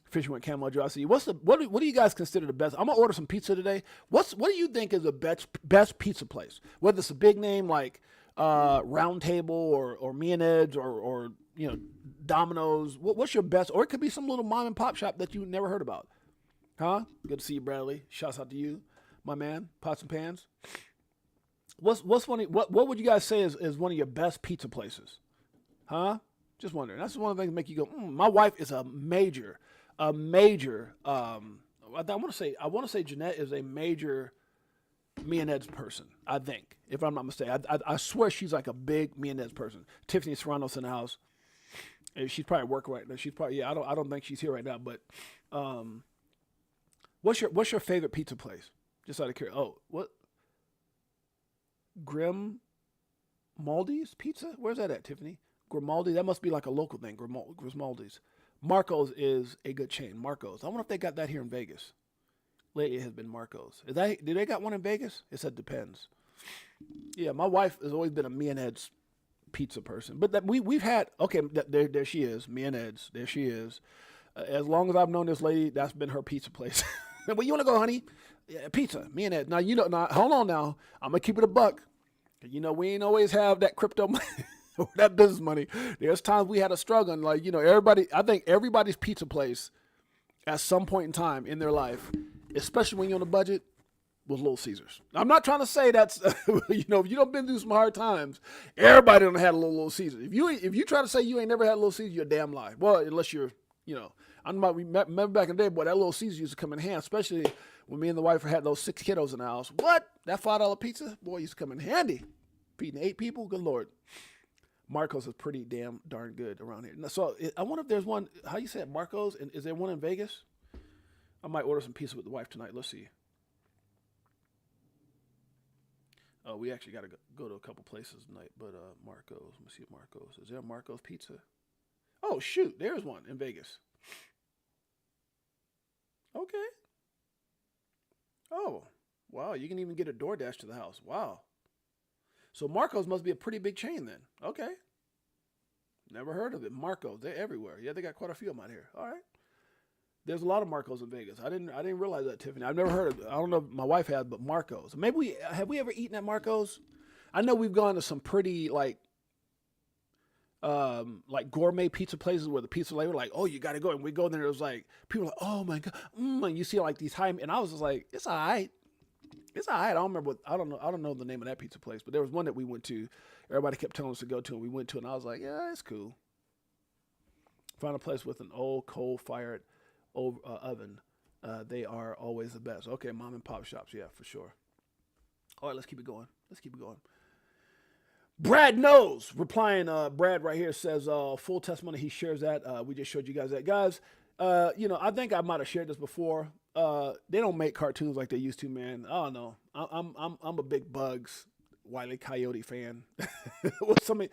Fisher went Camo Joe. I see you. What do you guys consider the best? I'm gonna order some pizza today. What do you think is the best pizza place? Whether it's a big name like Round Table or Me and Ed's or Domino's. What's your best? Or it could be some little mom and pop shop that you never heard about. Huh? Good to see you, Bradley. Shouts out to you, my man. Pots and pans. What's funny? What would you guys say is one of your best pizza places? Huh? Just wondering. That's one of the things that make you go. My wife is a major. I want to say Jeanette is a major Me and Ed's person. I think, if I'm not mistaken, I swear she's like a big Me and Ed's person. Tiffany Serrano's in the house. And she's probably working right now. She's probably I don't think she's here right now. But what's your favorite pizza place? Just out of curiosity. Oh, what? Grimaldi's Pizza? Where's that at, Tiffany? Grimaldi? That must be like a local thing. Grimaldi's. Marco's is a good chain. Marco's. I wonder if they got that here in Vegas. Lately it has been Marco's. Do they got one in Vegas? It said depends. Yeah, my wife has always been a Me and Ed's pizza person. But we've had, okay, there she is, Me and Ed's. There she is. As long as I've known this lady, that's been her pizza place. Well, you want to go, honey? Yeah, pizza, Me and Ed's. Now, hold on now. I'm going to keep it a buck. We ain't always have that crypto money. That business money. There's times we had a struggle, and everybody. I think everybody's pizza place, at some point in time in their life, especially when you're on a budget, was Little Caesars. I'm not trying to say that's if you don't been through some hard times, everybody done had a Little Caesars. If you try to say you ain't never had a Little Caesars, you're a damn lie. Well, unless you're remember back in the day, boy, that Little Caesars used to come in handy, especially when me and the wife had those 6 kiddos in the house. What? That $5 pizza, boy, used to come in handy. Feeding 8 people, good Lord. Marco's is pretty darn good around here. So I wonder if there's one. How you say it, Marco's? And is there one in Vegas? I might order some pizza with the wife tonight. Let's see. Oh, we actually got to go to a couple places tonight. But Marco's. Let me see Marco's. Is there a Marco's pizza? Oh shoot, there's one in Vegas. Okay. Oh wow, you can even get a DoorDash to the house. Wow. So Marco's must be a pretty big chain then. Okay. Never heard of it. Marco's, they're everywhere. Yeah, they got quite a few of them out here. All right. There's a lot of Marco's in Vegas. I didn't realize that, Tiffany. I've never heard of it. I don't know if my wife has, but Marco's. Maybe have we ever eaten at Marco's? I know we've gone to some pretty like gourmet pizza places where the pizza lady were like, oh, you got to go. And we go there. It was like, people were like, oh my God. And you see like these high, and I was just like, it's all right. It's all right. I don't remember. I don't know the name of that pizza place, but there was one that we went to. Everybody kept telling us to go to, and we went to, and I was like, yeah, it's cool. Found a place with an old coal-fired oven. They are always the best. Okay, mom and pop shops, yeah, for sure. All right, let's keep it going. Brad knows. Replying, Brad right here says full testimony. He shares that. We just showed you guys that, guys. I think I might have shared this before. They don't make cartoons like they used to, man. I don't know. I'm a big Bugs, Wile E. Coyote fan. What's something?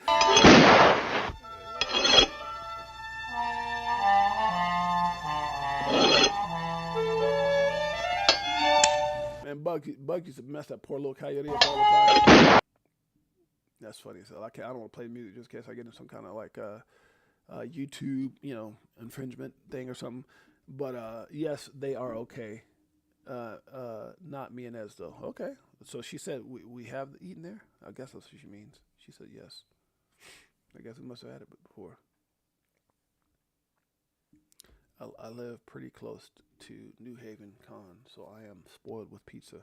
Man, Bugs used to mess that poor little coyote up all the time. That's funny. So I don't want to play music just in case I get into some kind of like YouTube, infringement thing or something. But yes, they are okay. Not Me and Ez though. Okay. So she said we have eaten there. I guess that's what she means. She said yes. I guess we must have had it before. I live pretty close to New Haven Con, so I am spoiled with pizza.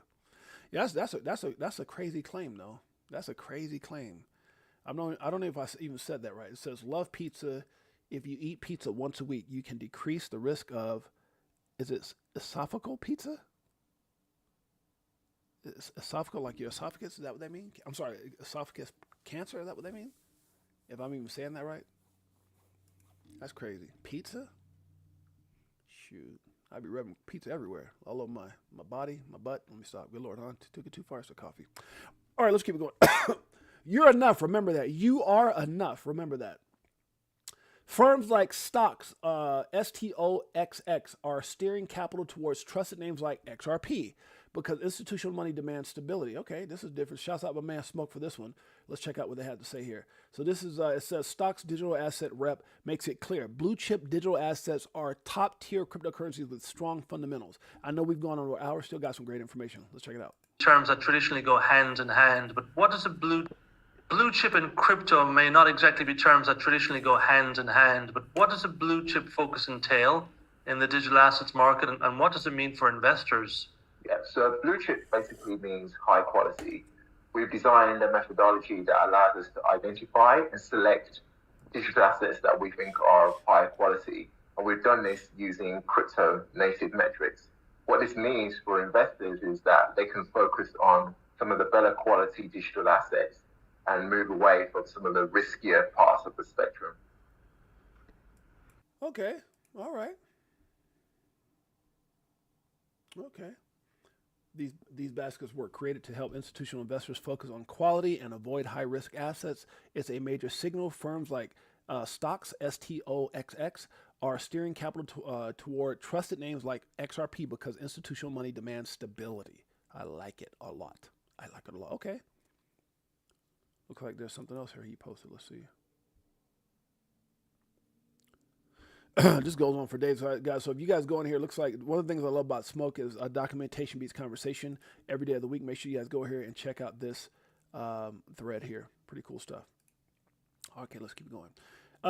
Yeah, that's a crazy claim though. That's a crazy claim. I don't know if I even said that right. It says love pizza. If you eat pizza once a week, you can decrease the risk of, is it esophageal pizza? Esophageal, like your esophagus? Is that what they mean? I'm sorry, esophagus cancer? Is that what they mean? If I'm even saying that right? That's crazy. Pizza? Shoot. I'd be rubbing pizza everywhere, all over my body, my butt. Let me stop. Good Lord, huh? Took it too far. It's a coffee. All right, let's keep it going. You're enough. Remember that. You are enough. Remember that. Firms like Stocks, STOXX, are steering capital towards trusted names like XRP because institutional money demands stability. Okay, this is different. Shouts out my man Smoke for this one. Let's check out what they had to say here. So this is, it says Stocks Digital Asset Rep makes it clear. Blue chip digital assets are top tier cryptocurrencies with strong fundamentals. I know we've gone on an hour, still got some great information. Let's check it out. Terms that traditionally go hand in hand, but what does a blue chip and crypto may not exactly be terms that traditionally go hand in hand, but what does a blue chip focus entail in the digital assets market, and what does it mean for investors? Yeah, so blue chip basically means high quality. We've designed a methodology that allows us to identify and select digital assets that we think are of high quality. And we've done this using crypto native metrics. What this means for investors is that they can focus on some of the better quality digital assets and move away from some of the riskier parts of the spectrum. Okay. All right. Okay. These baskets were created to help institutional investors focus on quality and avoid high-risk assets. It's a major signal. Firms like Stocks, STOXX, are steering capital toward trusted names like XRP because institutional money demands stability. I like it a lot. I like it a lot. Okay. Looks like there's something else here he posted. Let's see. This goes on for days, guys. So if you guys go in here, it looks like one of the things I love about Smoke is documentation beats conversation every day of the week. Make sure you guys go here and check out this thread here. Pretty cool stuff. Okay, let's keep going.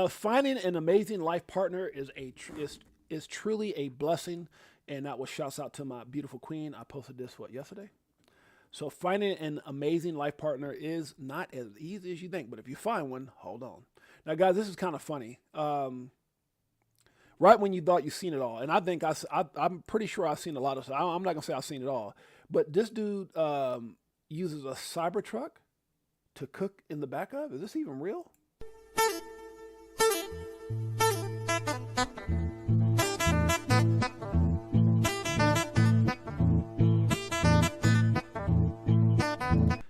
Finding an amazing life partner is truly a blessing, and that was shouts out to my beautiful queen. I posted this yesterday. So finding an amazing life partner is not as easy as you think, but if you find one, hold on. Now, guys, this is kind of funny. Right when you thought you've seen it all, and I think I'm pretty sure I've seen a lot of stuff. I'm not gonna say I've seen it all, but this dude uses a Cybertruck to cook in the back of. Is this even real?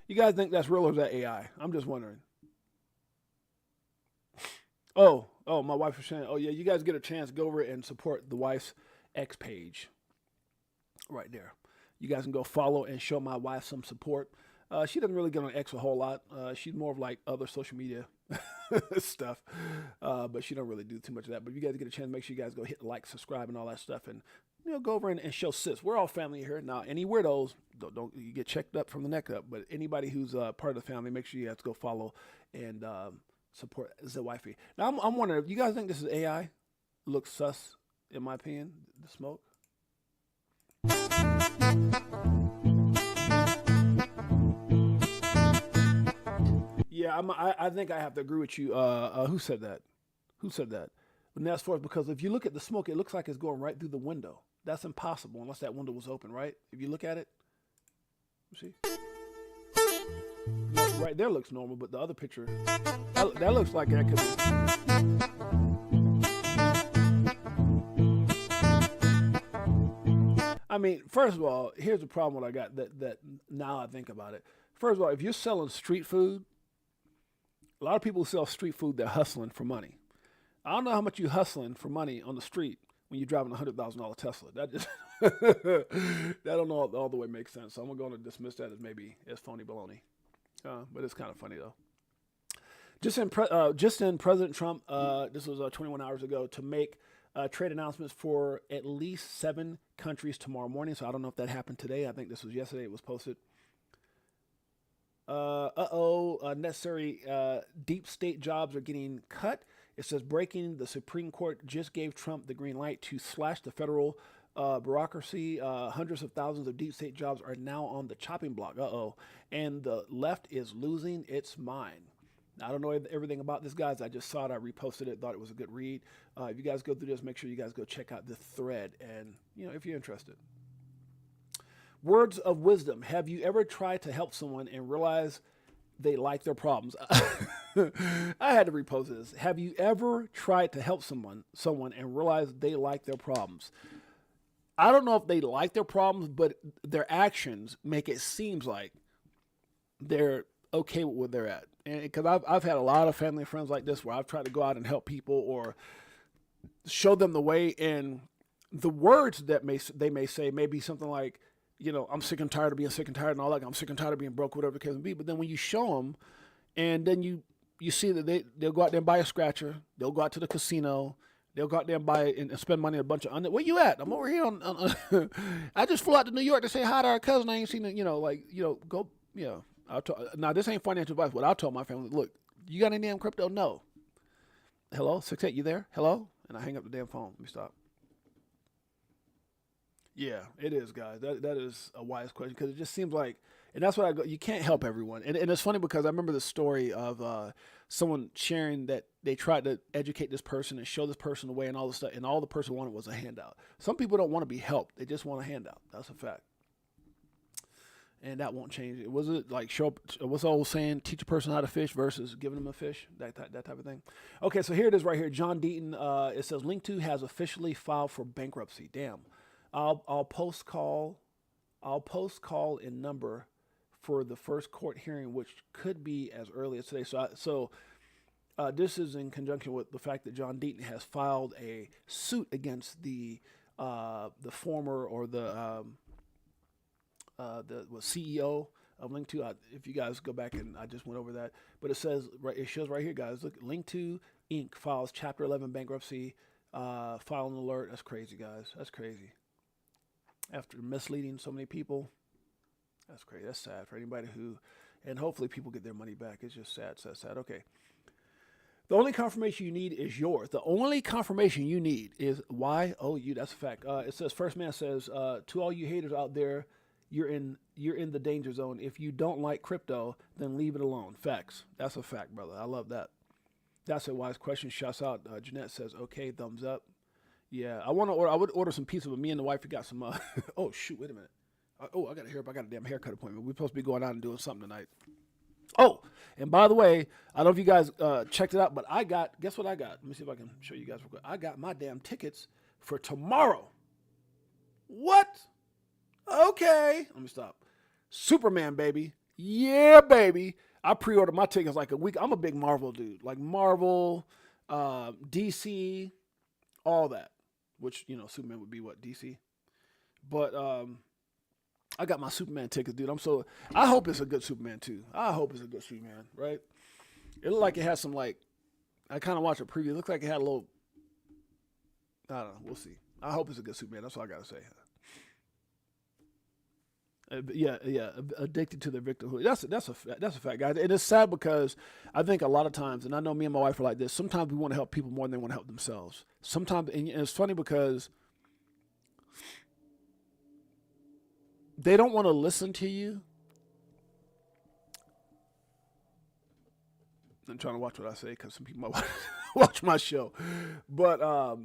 You guys think that's real or is that AI? I'm just wondering. Oh, my wife was saying, oh yeah, you guys get a chance, go over and support the wife's X page. Right there. You guys can go follow and show my wife some support. She doesn't really get on X a whole lot. She's more of like other social media stuff. But she don't really do too much of that. But if you guys get a chance, make sure you guys go hit like, subscribe, and all that stuff. And go over and show sis. We're all family here. Now, any weirdos, don't you get checked up from the neck up. But anybody who's part of the family, make sure you guys go follow and support the wifey. Now, I'm wondering, you guys think this is AI? Looks sus, in my opinion, the Smoke. Yeah, I think I have to agree with you. Who said that? But that's for because if you look at the Smoke, it looks like it's going right through the window. That's impossible unless that window was open, right? If you look at it, you see? Right there looks normal, but the other picture, that looks like that could be. I mean, first of all, here's the problem I got that now I think about it. First of all, if you're selling street food, a lot of people who sell street food, they're hustling for money. I don't know how much you're hustling for money on the street when you're driving a $100,000 Tesla. That just that don't all the way make sense. So I'm going to dismiss that as maybe as phony baloney. But it's kind of funny though. Just in President Trump, this was 21 hours ago, to make trade announcements for at least 7 countries tomorrow morning. So I don't know if that happened today. I think this was yesterday. It was posted. Necessary deep state jobs are getting cut. It says breaking, the Supreme Court just gave Trump the green light to slash the federal bureaucracy. Hundreds of thousands of deep state jobs are now on the chopping block. And the left is losing its mind. I don't know everything about this, guys. I just saw it. I reposted it. Thought it was a good read. If you guys go through this, make sure you guys go check out the thread. And, if you're interested. Words of wisdom. Have you ever tried to help someone and realize they like their problems? I had to repost this. Have you ever tried to help someone and realize they like their problems? I don't know if they like their problems, but their actions make it seems like they're okay with where they're at. And because I've had a lot of family and friends like this where I've tried to go out and help people or show them the way, and the words that they may say may be something like, I'm sick and tired of being sick and tired and all that. I'm sick and tired of being broke, whatever the case may be. But then when you show them, and then you see that they'll go out there and buy a scratcher, they'll go out to the casino, they'll go out there and buy and spend money on a bunch of where you at? I'm over here on I just flew out to New York to say hi to our cousin. I ain't seen it, go, now this ain't financial advice. What I told my family, look, you got any damn crypto? No. Hello, 68, you there? Hello? And I hang up the damn phone. Let me stop. Yeah, it is, guys. That is a wise question, because it just seems like, and that's what I go. You can't help everyone, and it's funny because I remember the story of someone sharing that they tried to educate this person and show this person the way and all this stuff, and all the person wanted was a handout. Some people don't want to be helped; they just want a handout. That's a fact, and that won't change. Was it like show up? What's the old saying? Teach a person how to fish versus giving them a fish. That type of thing. Okay, so here it is right here. John Deaton. It says Link2 has officially filed for bankruptcy. Damn. I'll post call and number for the first court hearing, which could be as early as today. So this is in conjunction with the fact that John Deaton has filed a suit against the former or the CEO of Link2. If you guys go back, and I just went over that, but it says it shows right here, guys. Look, Link2 Inc. files Chapter 11 bankruptcy. File an alert. That's crazy, guys. That's crazy. After misleading so many people, that's crazy. That's sad for anybody and hopefully people get their money back. It's just sad. Okay. The only confirmation you need is yours. The only confirmation you need is YOU. That's a fact. It says, First Man says, to all you haters out there, you're in the danger zone. If you don't like crypto, then leave it alone. Facts. That's a fact, brother. I love that. That's a wise question. Shouts out. Jeanette says, okay, thumbs up. Yeah, I would order some pizza, but me and the wife, we got some, oh, shoot, wait a minute. I got a damn haircut appointment. We're supposed to be going out and doing something tonight. Oh, and by the way, I don't know if you guys checked it out, but guess what I got? Let me see if I can show you guys real quick. I got my damn tickets for tomorrow. What? Okay. Let me stop. Superman, baby. Yeah, baby. I pre-ordered my tickets like a week. I'm a big Marvel dude. Like Marvel, DC, all that. Which, Superman would be what, DC? But I got my Superman tickets, dude. I hope it's a good Superman too. I hope it's a good Superman, right? It looked like it has some, I kind of watched a preview. It looked like it had a little, I don't know. We'll see. I hope it's a good Superman. That's all I got to say. Yeah. Addicted to their victimhood. That's a fact, guys. And it's sad because I think a lot of times, and I know me and my wife are like this, sometimes we want to help people more than they want to help themselves. Sometimes, and it's funny because they don't want to listen to you. I'm trying to watch what I say because some people might watch my show. But a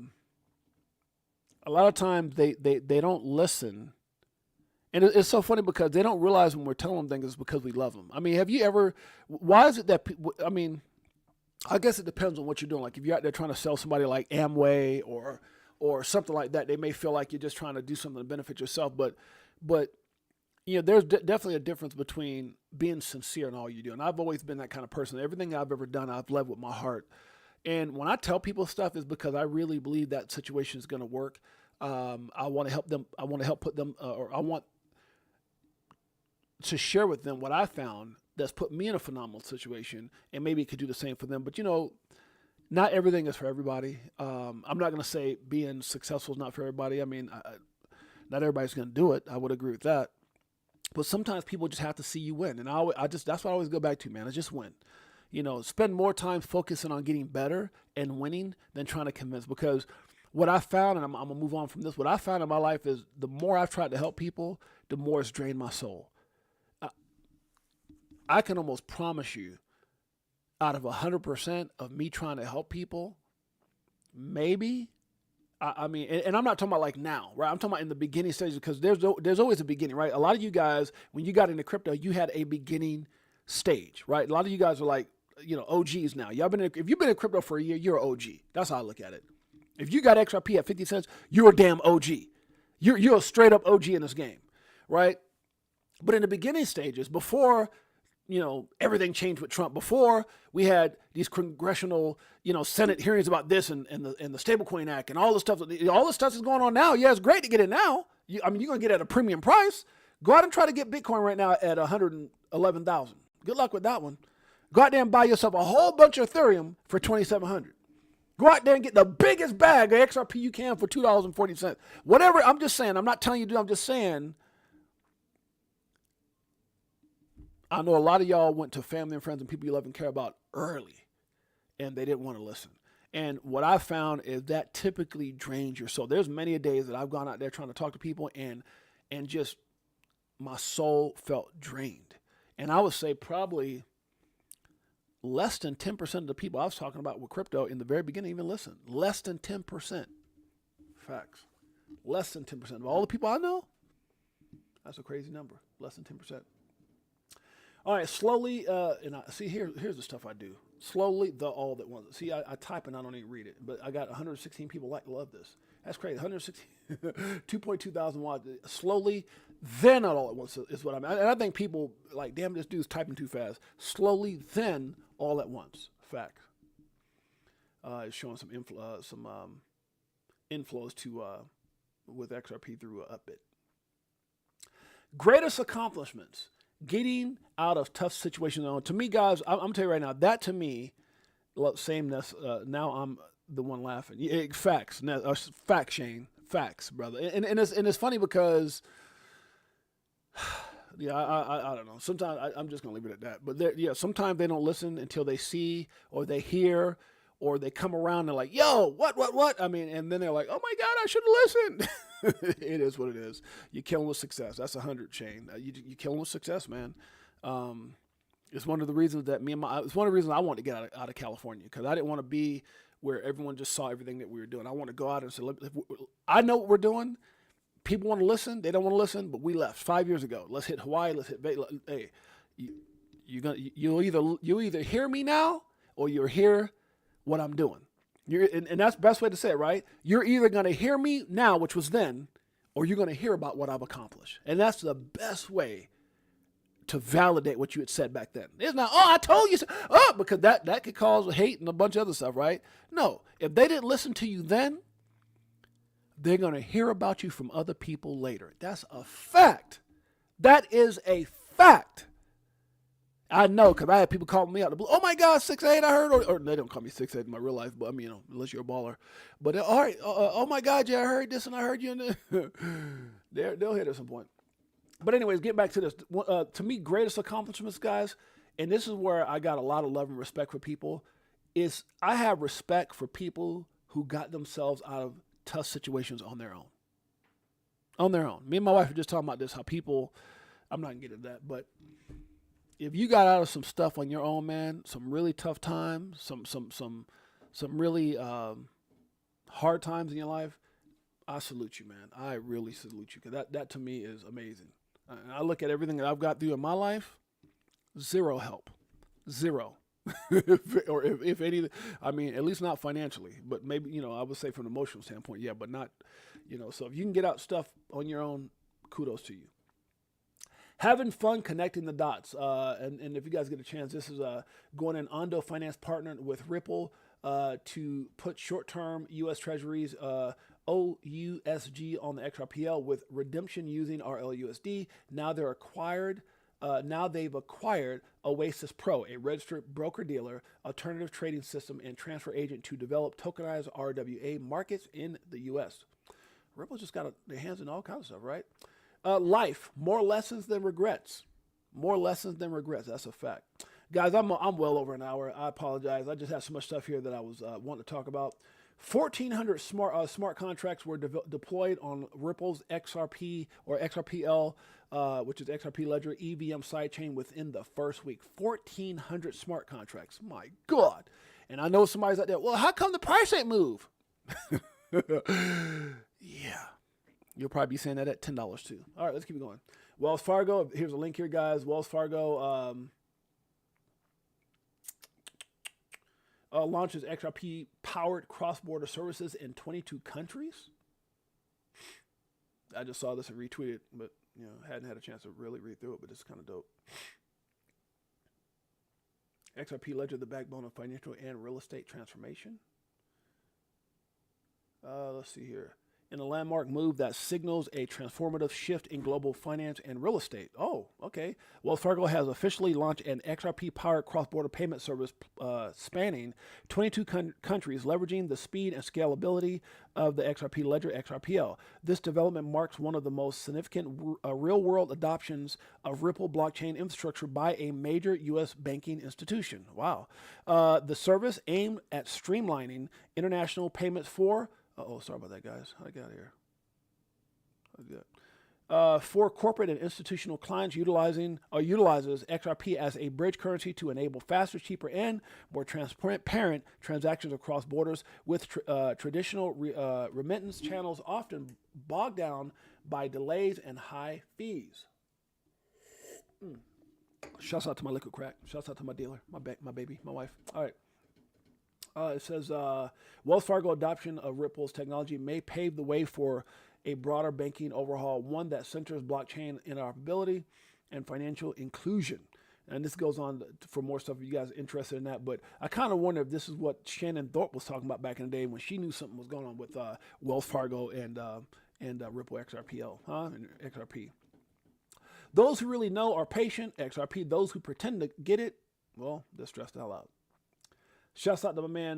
lot of times they don't listen. And it's so funny because they don't realize when we're telling them things it's because we love them. I mean, have you ever, why is it that, I guess it depends on what you're doing. Like if you're out there trying to sell somebody like Amway or something like that, they may feel like you're just trying to do something to benefit yourself. But there's definitely a difference between being sincere in all you do. And I've always been that kind of person. Everything I've ever done, I've led with my heart. And when I tell people stuff, it's because I really believe that situation is going to work. I want to help them. I want to help put them, or I want to share with them what I found that's put me in a phenomenal situation, and maybe it could do the same for them. But not everything is for everybody. I'm not going to say being successful is not for everybody. I mean, not everybody's going to do it. I would agree with that. But sometimes people just have to see you win, and that's what I always go back to, man. I just win. Spend more time focusing on getting better and winning than trying to convince. Because what I found, and I'm gonna move on from this. What I found in my life is the more I've tried to help people, the more it's drained my soul. I can almost promise you, out of 100% of me trying to help people, maybe, I mean, and I'm not talking about like now, right? I'm talking about in the beginning stages, because there's always a beginning, right? A lot of you guys, when you got into crypto, you had a beginning stage, right? A lot of you guys are like, OGs now. If you've been in crypto for a year, you're an OG. That's how I look at it. If you got XRP at 50 cents, you're a damn OG. You're a straight up OG in this game, right? But in the beginning stages, before everything changed with Trump, before we had these congressional, Senate hearings about this and the Stablecoin Act and all the stuff that's going on now. Yeah, it's great to get it now. You're gonna get it at a premium price. Go out and try to get Bitcoin right now at 111,000. Good luck with that one. Go out there and buy yourself a whole bunch of Ethereum for 2,700. Go out there and get the biggest bag of XRP you can for $2.40. Whatever. I'm just saying. I'm not telling you to do. I'm just saying. I know a lot of y'all went to family and friends and people you love and care about early, and they didn't want to listen. And what I found is that typically drains your soul. There's many a days that I've gone out there trying to talk to people, and just my soul felt drained. And I would say probably less than 10% of the people I was talking about with crypto in the very beginning even listened. Less than 10%. Facts. Less than 10% of all the people I know. That's a crazy number. Less than 10%. All right, slowly, and here's the stuff I do. Slowly, all that once. See, I type and I don't even read it, but I got 116 people love this. That's crazy. 116, 2.2 thousand watts. Slowly, then all at once is what I mean. And I think people like, damn, this dude's typing too fast. Slowly, then all at once. Fact. It's showing some inflows to with XRP through Upbit. Greatest accomplishments. Getting out of tough situations. To me, guys, I'm going to tell you right now, that to me, sameness, now I'm the one laughing. Facts. Facts, Shane. Facts, brother. And it's funny because, yeah, I don't know. Sometimes I'm just going to leave it at that. But sometimes they don't listen until they see or they hear or they come around and they're like, yo, what? I mean, and then they're like, oh my God, I should have listened. It is what it is. You're killing with success. That's 100, Shane. You're killing with success, man. It's one of the reasons that it's one of the reasons I wanted to get out of California, because I didn't want to be where everyone just saw everything that we were doing. I want to go out and say, I know what we're doing. People want to listen. They don't want to listen, but we left 5 years ago. Let's hit Hawaii. Let's hit Hey, you'll either hear me now or you'll hear what I'm doing. And that's the best way to say it, right? You're either going to hear me now, which was then, or you're going to hear about what I've accomplished. And that's the best way to validate what you had said back then. It's not, I told you so. Because that could cause hate and a bunch of other stuff, right? No, if they didn't listen to you then, they're going to hear about you from other people later. That's a fact. That is a fact. I know, because I had people calling me out the blue. Oh my God, 6'8", I heard. Or they don't call me 6'8" in my real life, but I mean, unless you're a baller. But all right, oh my God, yeah, I heard this and I heard you. They'll hit at some point. But anyways, get back to this. To me, greatest accomplishments, guys, and this is where I got a lot of love and respect for people, is I have respect for people who got themselves out of tough situations on their own. On their own. Me and my wife were just talking about this, how people, I'm not going to get into that, but if you got out of some stuff on your own, man, some really tough times, some really hard times in your life, I salute you, man. I really salute you, because that to me is amazing. And I look at everything that I've got through in my life, zero help, zero. Or if any, I mean, at least not financially, but maybe, I would say from an emotional standpoint, yeah, but not, so if you can get out stuff on your own, kudos to you. Having fun connecting the dots. And if you guys get a chance, this is going in Ondo Finance partnered with Ripple to put short-term U.S. Treasuries, OUSG, on the XRPL with redemption using RLUSD. Now they've acquired Oasis Pro, a registered broker-dealer, alternative trading system, and transfer agent to develop tokenized RWA markets in the U.S. Ripple just got their hands in all kinds of stuff, right? Life, more lessons than regrets. More lessons than regrets. That's a fact. Guys, I'm well over an hour. I apologize. I just have so much stuff here that I was wanting to talk about. 1,400 smart contracts were deployed on Ripple's XRP or XRPL, which is XRP Ledger EVM sidechain within the first week. 1,400 smart contracts. My God. And I know somebody's out there, well, how come the price ain't move? Yeah. You'll probably be saying that at $10 too. All right, let's keep it going. Wells Fargo, here's a link here, guys. Wells Fargo launches XRP-powered cross-border services in 22 countries. I just saw this and retweeted, but hadn't had a chance to really read through it. But it's kind of dope. XRP Ledger, the backbone of financial and real estate transformation. Let's see here. In a landmark move that signals a transformative shift in global finance and real estate. Oh, okay. Wells Fargo has officially launched an XRP-powered cross-border payment service spanning 22 countries, leveraging the speed and scalability of the XRP Ledger XRPL. This development marks one of the most significant real-world adoptions of Ripple blockchain infrastructure by a major U.S. banking institution. Wow. The service aimed at streamlining international payments for sorry about that, guys. How I got here? For corporate and institutional clients utilizes XRP as a bridge currency to enable faster, cheaper, and more transparent transactions across borders, with traditional remittance channels often bogged down by delays and high fees. Shouts out to my liquid crack. Shouts out to my dealer, my baby, my wife. All right. It says Wells Fargo adoption of Ripple's technology may pave the way for a broader banking overhaul, one that centers blockchain interoperability and financial inclusion. And this goes on for more stuff if you guys are interested in that. But I kind of wonder if this is what Shannon Thorpe was talking about back in the day when she knew something was going on with Wells Fargo and Ripple XRPL, and XRP. Those who really know are patient, XRP. Those who pretend to get it, well, they're stressed the hell out. Shouts out to my man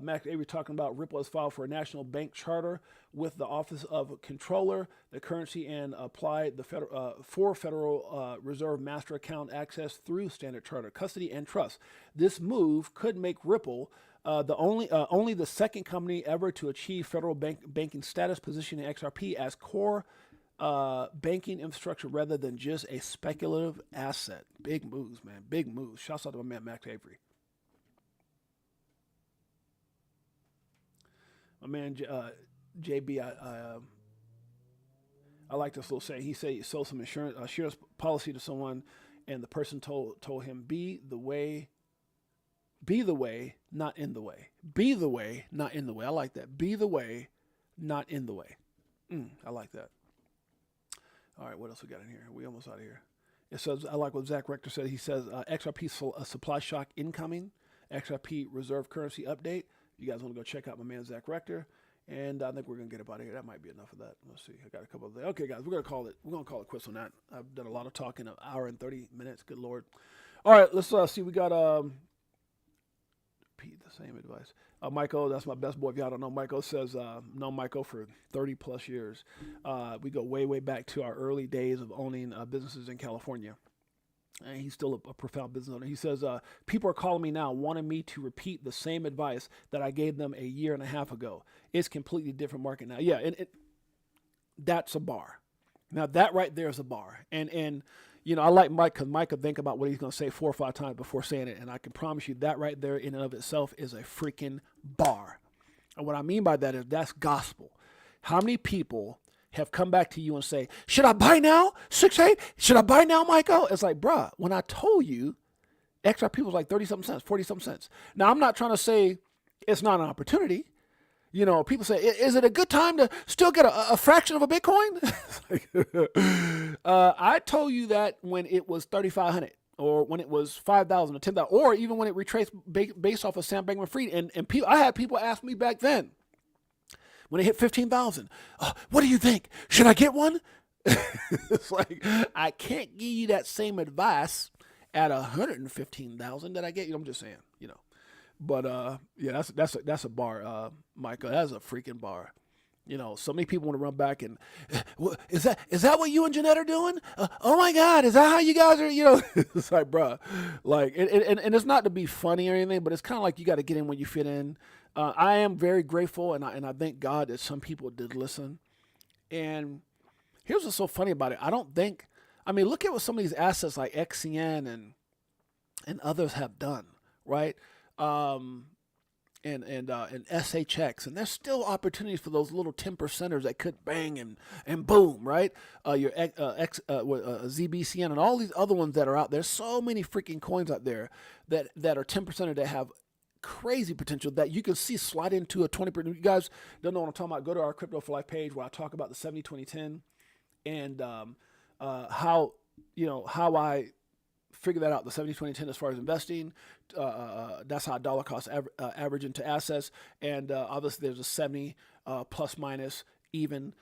Max Avery talking about Ripple has filed for a national bank charter with the Office of Controller, the currency, and applied the Federal Reserve master account access through standard charter, custody, and trust. This move could make Ripple only the second company ever to achieve federal banking status, positioning XRP as core banking infrastructure rather than just a speculative asset. Big moves, man. Big moves. Shouts out to my man Max Avery. My man JB, I like this little saying. He said he sold some insurance policy to someone, and the person told him, be the way, not in the way. Be the way, not in the way. I like that. Be the way, not in the way. I like that. All right, what else we got in here? We almost out of here. It says, I like what Zach Rector said. He says, XRP supply shock incoming, XRP reserve currency update. You guys want to go check out my man Zach Rector, and I think we're gonna get up out of here. That might be enough of that. Let's see. I got a couple of things. Okay, guys, we're gonna call it quits on that. I've done a lot of talking, an hour and 30 minutes. Good Lord. All right, let's see. We got repeat the same advice. Michael, that's my best boy. If y'all don't know, Michael says known Michael for 30 plus years. We go way back to our early days of owning businesses in California. And he's still a profound business owner. He says, people are calling me now wanting me to repeat the same advice that I gave them a year and a half ago. It's completely different market now. Yeah, and that's a bar. Now, that right there is a bar. And I like Mike because Mike could think about what he's going to say 4 or 5 times before saying it. And I can promise you that right there in and of itself is a freaking bar. And what I mean by that is that's gospel. How many people have come back to you and say, should I buy now? 6-8? Should I buy now, Michael? It's like, bruh, when I told you, XRP was like 30-something cents, 40-something cents. Now, I'm not trying to say it's not an opportunity. People say, is it a good time to still get a fraction of a Bitcoin? I told you that when it was 3,500 or when it was 5,000 or 10,000, or even when it retraced based off of Sam Bankman-Fried. And I had people ask me back then, when it hit 15,000, what do you think? Should I get one? It's like, I can't give you that same advice at 115,000 that I get you. I'm just saying, But yeah, that's a bar, Michael. That's a freaking bar. So many people want to run back and is that what you and Jeanette are doing? Oh my God, is that how you guys are? It's like, bruh, like, and it's not to be funny or anything, but it's kind of like you got to get in when you fit in. I am very grateful, and I thank God that some people did listen. And here's what's so funny about it. Look at what some of these assets like XCN and others have done, right? And SHX, and there's still opportunities for those little 10%ers that could bang and boom, right? Your ZBCN and all these other ones that are out there. So many freaking coins out there that are 10%er that have crazy potential that you can see slide into a 20%. You guys don't know what I'm talking about. Go to our Crypto for Life page where I talk about the 70-20-10 and how I figure that out, the 70-20-10 as far as investing. That's how dollar cost average into assets. And obviously there's a 70 plus minus even,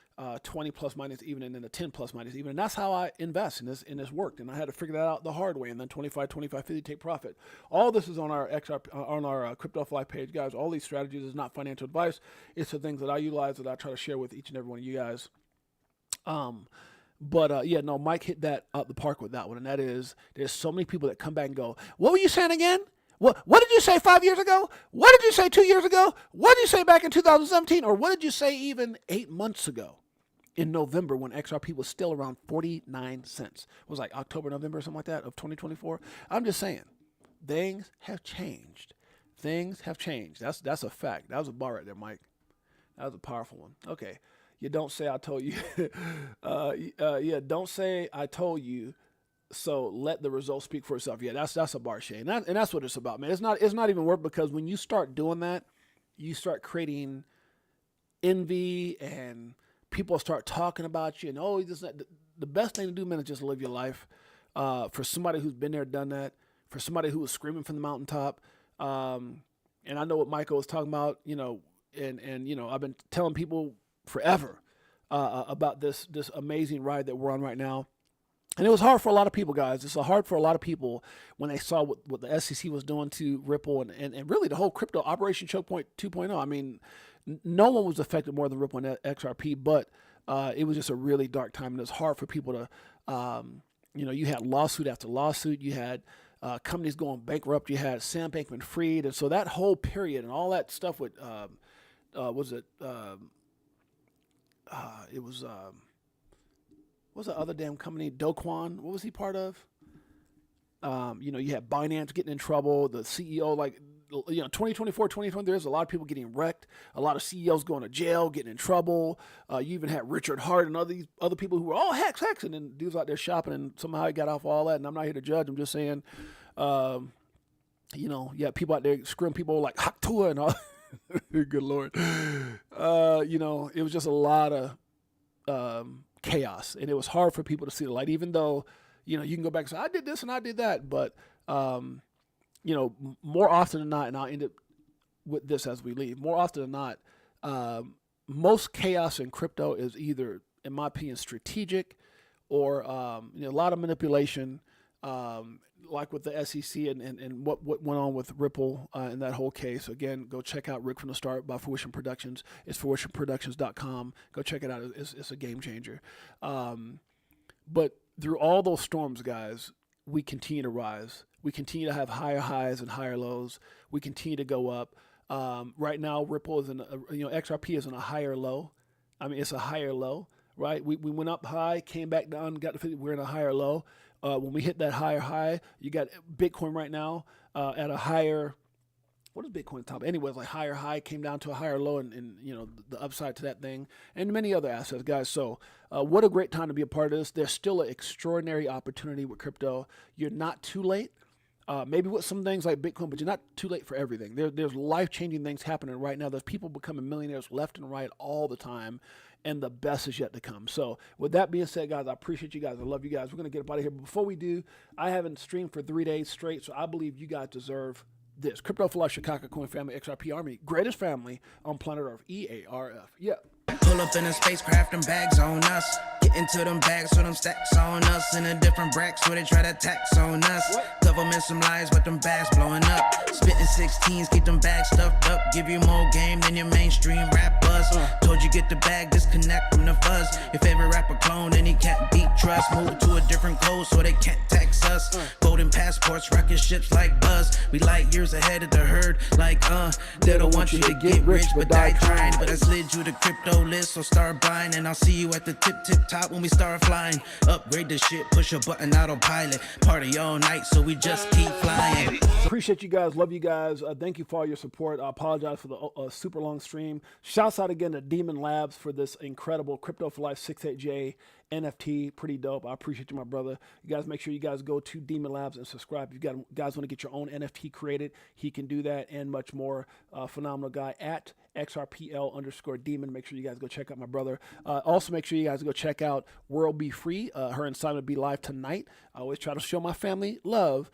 20 plus minus even, and then a 10 plus minus even. And that's how I invest in this worked. And I had to figure that out the hard way. And then 25, 25, 50, take profit. All this is on our XRP, on our Crypto for Life page, guys. All these strategies is not financial advice. It's the things that I utilize that I try to share with each and every one of you guys. Mike hit that out the park with that one. And that is, there's so many people that come back and go, what were you saying again? What did you say 5 years ago? What did you say 2 years ago? What did you say back in 2017? Or what did you say even 8 months ago in November when XRP was still around 49 cents? It was like October, November, or something like that of 2024. I'm just saying, things have changed. Things have changed. That's a fact. That was a bar right there, Mike. That was a powerful one. Okay. You don't say I told you. Don't say I told you. So let the results speak for itself. Yeah, that's a bar, Shane. And that's what it's about, man. It's not even work, because when you start doing that, you start creating envy and people start talking about you. And the best thing to do, man, is just live your life. For somebody who's been there, done that. For somebody who was screaming from the mountaintop. And I know what Michael was talking about. And I've been telling people forever about this amazing ride that we're on right now. And it was hard for a lot of people, guys. It's hard for a lot of people when they saw what the SEC was doing to Ripple and really the whole crypto Operation Choke Point 2.0. I mean, no one was affected more than Ripple and XRP, but it was just a really dark time. And it was hard for people to, you had lawsuit after lawsuit. You had companies going bankrupt. You had Sam Bankman-Fried. And so that whole period and all that stuff with, what's the other damn company, Do Kwon? What was he part of? You had Binance getting in trouble. The CEO, 2024, 2020, there's a lot of people getting wrecked. A lot of CEOs going to jail, getting in trouble. You even had Richard Hart and other people who were all hex, and then dudes out there shopping, and somehow he got off all that. And I'm not here to judge. I'm just saying, people out there screwing people like Haktua and all. Good Lord. It was just a lot of chaos, and it was hard for people to see the light, even though, you can go back and say, I did this and I did that. But, more often than not, and I'll end up with this as we leave, more often than not, most chaos in crypto is either, in my opinion, strategic or, a lot of manipulation, like with the SEC and what went on with Ripple in that whole case. Again, go check out Rick from the Start by Fruition Productions. It's fruitionproductions.com. Go check it out. It's a game changer. But through all those storms, guys, we continue to rise. We continue to have higher highs and higher lows. We continue to go up. Right now, Ripple is XRP is in a higher low. I mean, it's a higher low, right? We went up high, came back down, got to 50. We're in a higher low. When we hit that higher high, you got Bitcoin right now at a higher, what is Bitcoin top? Anyways, like higher high, came down to a higher low, and the upside to that thing, and many other assets, guys. So what a great time to be a part of this. There's still an extraordinary opportunity with crypto. You're not too late. Maybe with some things like Bitcoin, but you're not too late for everything. There's life-changing things happening right now. There's people becoming millionaires left and right all the time, and the best is yet to come. So with that being said, guys, I appreciate you guys. I love you guys. We're going to get up out of here. But before we do, I haven't streamed for 3 days straight, so I believe you guys deserve this. Crypto for Life, Chicago Coin Family, XRP Army, greatest family on planet Earth, EARF. Yeah. Pull up in a spacecraft and bags on us. Get into them bags so them stacks on us. In a different bracks where they try to tax on us. Government some lies but them bags blowing up. Spitting 16s, keep them bags stuffed up. Give you more game than your mainstream rap buzz. Told you get the bag, disconnect from the fuzz. Your favorite rapper clone and he can't beat trust. Move to a different code so they can't tax us. Golden passports, rocket ships like Buzz. We light years ahead of the herd like they don't want you to get rich but die trying. But I slid you the crypto list, so start buying, and I'll see you at the tip top when we start flying. Upgrade the shit, push a button, autopilot. Party all night, so we just keep flying. Appreciate you guys, love you guys. Thank you for all your support. I apologize for the super long stream. Shouts out again to Demon Labs for this incredible Crypto for Life 68J NFT, pretty dope. I appreciate you, my brother. You guys make sure you guys go to Demon Labs and subscribe. If you guys want to get your own NFT created, he can do that and much more. Phenomenal guy at XRPL_Demon. Make sure you guys go check out my brother. Also, make sure you guys go check out World Be Free. Her and Simon be live tonight. I always try to show my family love.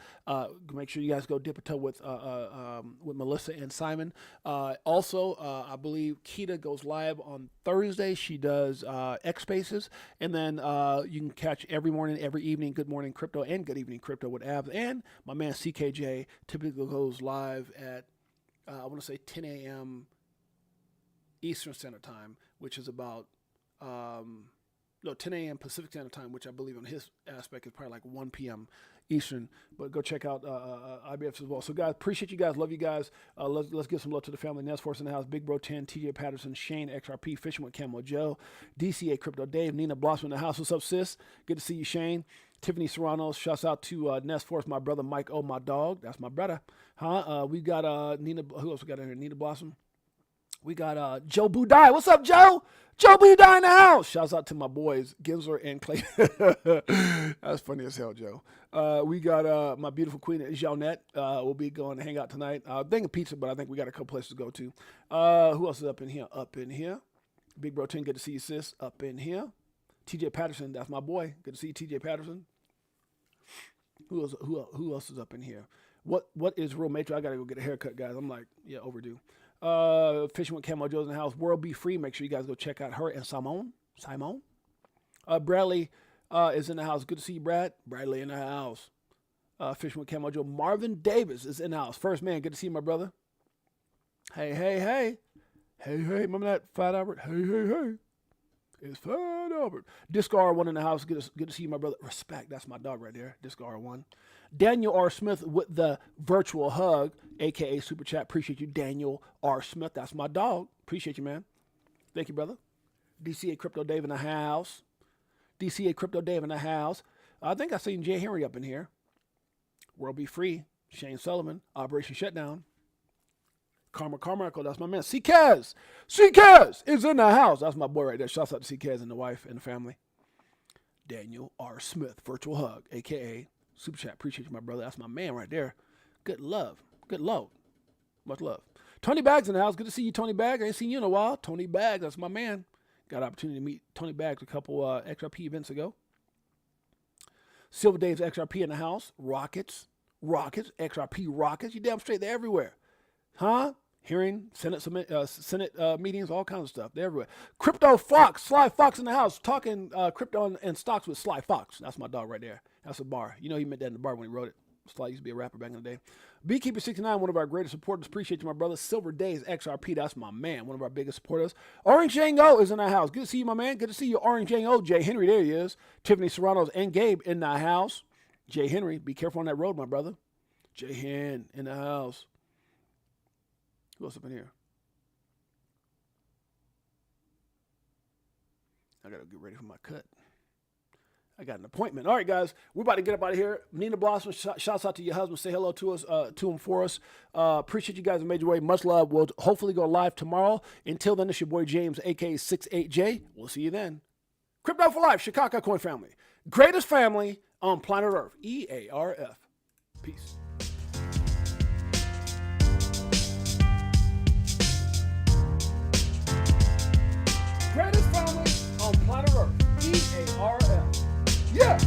Make sure you guys go dip a toe with Melissa and Simon. Also, I believe Keita goes live on Thursday. She does X Spaces, and then you can catch every morning, every evening, Good Morning Crypto and Good Evening Crypto with Abs. And my man CKJ typically goes live at I want to say 10 a.m. Eastern Standard Time, which is about 10 a.m. Pacific Standard Time, which I believe on his aspect is probably like 1 p.m. Eastern. But go check out IBF as well. So guys, appreciate you guys, love you guys. Let's give some love to the family. Nest Force in the house, Big Bro 10, TJ Patterson, Shane, XRP, Fishing with Camo Joe, DCA Crypto Dave, Nina Blossom in the house. What's up, sis? Good to see you, Shane. Tiffany Serrano, shouts out to Nest Force, my brother Mike O, my dog. That's my brother. We got Nina. Who else we got in here? Nina Blossom. We got Joe Budai. What's up, Joe? Joe Budai in the house. Shouts out to my boys, Ginsler and Clay. That's funny as hell, Joe. We got my beautiful queen, Jeanette. We'll be going to hang out tonight. Thinking pizza, but I think we got a couple places to go to. Who else is up in here? Up in here. Big Bro 10, good to see you, sis. Up in here. TJ Patterson, that's my boy. Good to see you, TJ Patterson. Who else is up in here? What is Real Matrix? I gotta go get a haircut, guys. I'm like, yeah, overdue. Fishing with Camo Joe's in the house. World Be Free. Make sure you guys go check out her and Simone. Bradley is in the house. Good to see you, Brad. Bradley in the house. Fishing with Camo Joe. Marvin Davis is in the house. First man, good to see you, my brother. Hey. Remember that, Fat Albert? Hey. It's Fat Albert. Disco R1 in the house. Good to see you, my brother. Respect. That's my dog right there. Disco R1. Daniel R. Smith with the virtual hug, a.k.a. Super Chat. Appreciate you, Daniel R. Smith. That's my dog. Appreciate you, man. Thank you, brother. DCA Crypto Dave in the house. I think I seen Jay Henry up in here. World Be Free. Shane Sullivan. Operation Shutdown. Karma Carmichael, that's my man. C-Kaz is in the house. That's my boy right there. Shouts out to C-Kaz and the wife and the family. Daniel R. Smith, virtual hug, a.k.a. Super Chat. Appreciate you, my brother. That's my man right there. Good love. Much love. Tony Baggs in the house. Good to see you, Tony Baggs. I ain't seen you in a while. Tony Baggs, that's my man. Got an opportunity to meet Tony Baggs a couple XRP events ago. Silver Dave's XRP in the house. Rockets, XRP Rockets. You damn straight, they're everywhere. Huh? Hearing, Senate meetings, all kinds of stuff. They're everywhere. Crypto Fox, Sly Fox in the house. Talking crypto and stocks with Sly Fox. That's my dog right there. That's a bar. You know he meant that in the bar when he wrote it. Sly used to be a rapper back in the day. Beekeeper69, one of our greatest supporters. Appreciate you, my brother. Silver Days XRP, that's my man. One of our biggest supporters. Orange Django is in the house. Good to see you, my man. Good to see you, Orange Django. Jay Henry, there he is. Tiffany Serrano's and Gabe in the house. Jay Henry, be careful on that road, my brother. Jay Hen in the house. Who else up in here? I gotta get ready for my cut. I got an appointment. All right, guys, we're about to get up out of here. Nina Blossom, shouts out to your husband. Say hello to us, to him for us. Appreciate you guys in a major way. Much love. We'll hopefully go live tomorrow. Until then, it's your boy James, aka 68J. We'll see you then. Crypto for Life, Chicago Coin Family, greatest family on planet Earth. EARF. Peace. Greatest family on planet Earth. EARF. Yeah.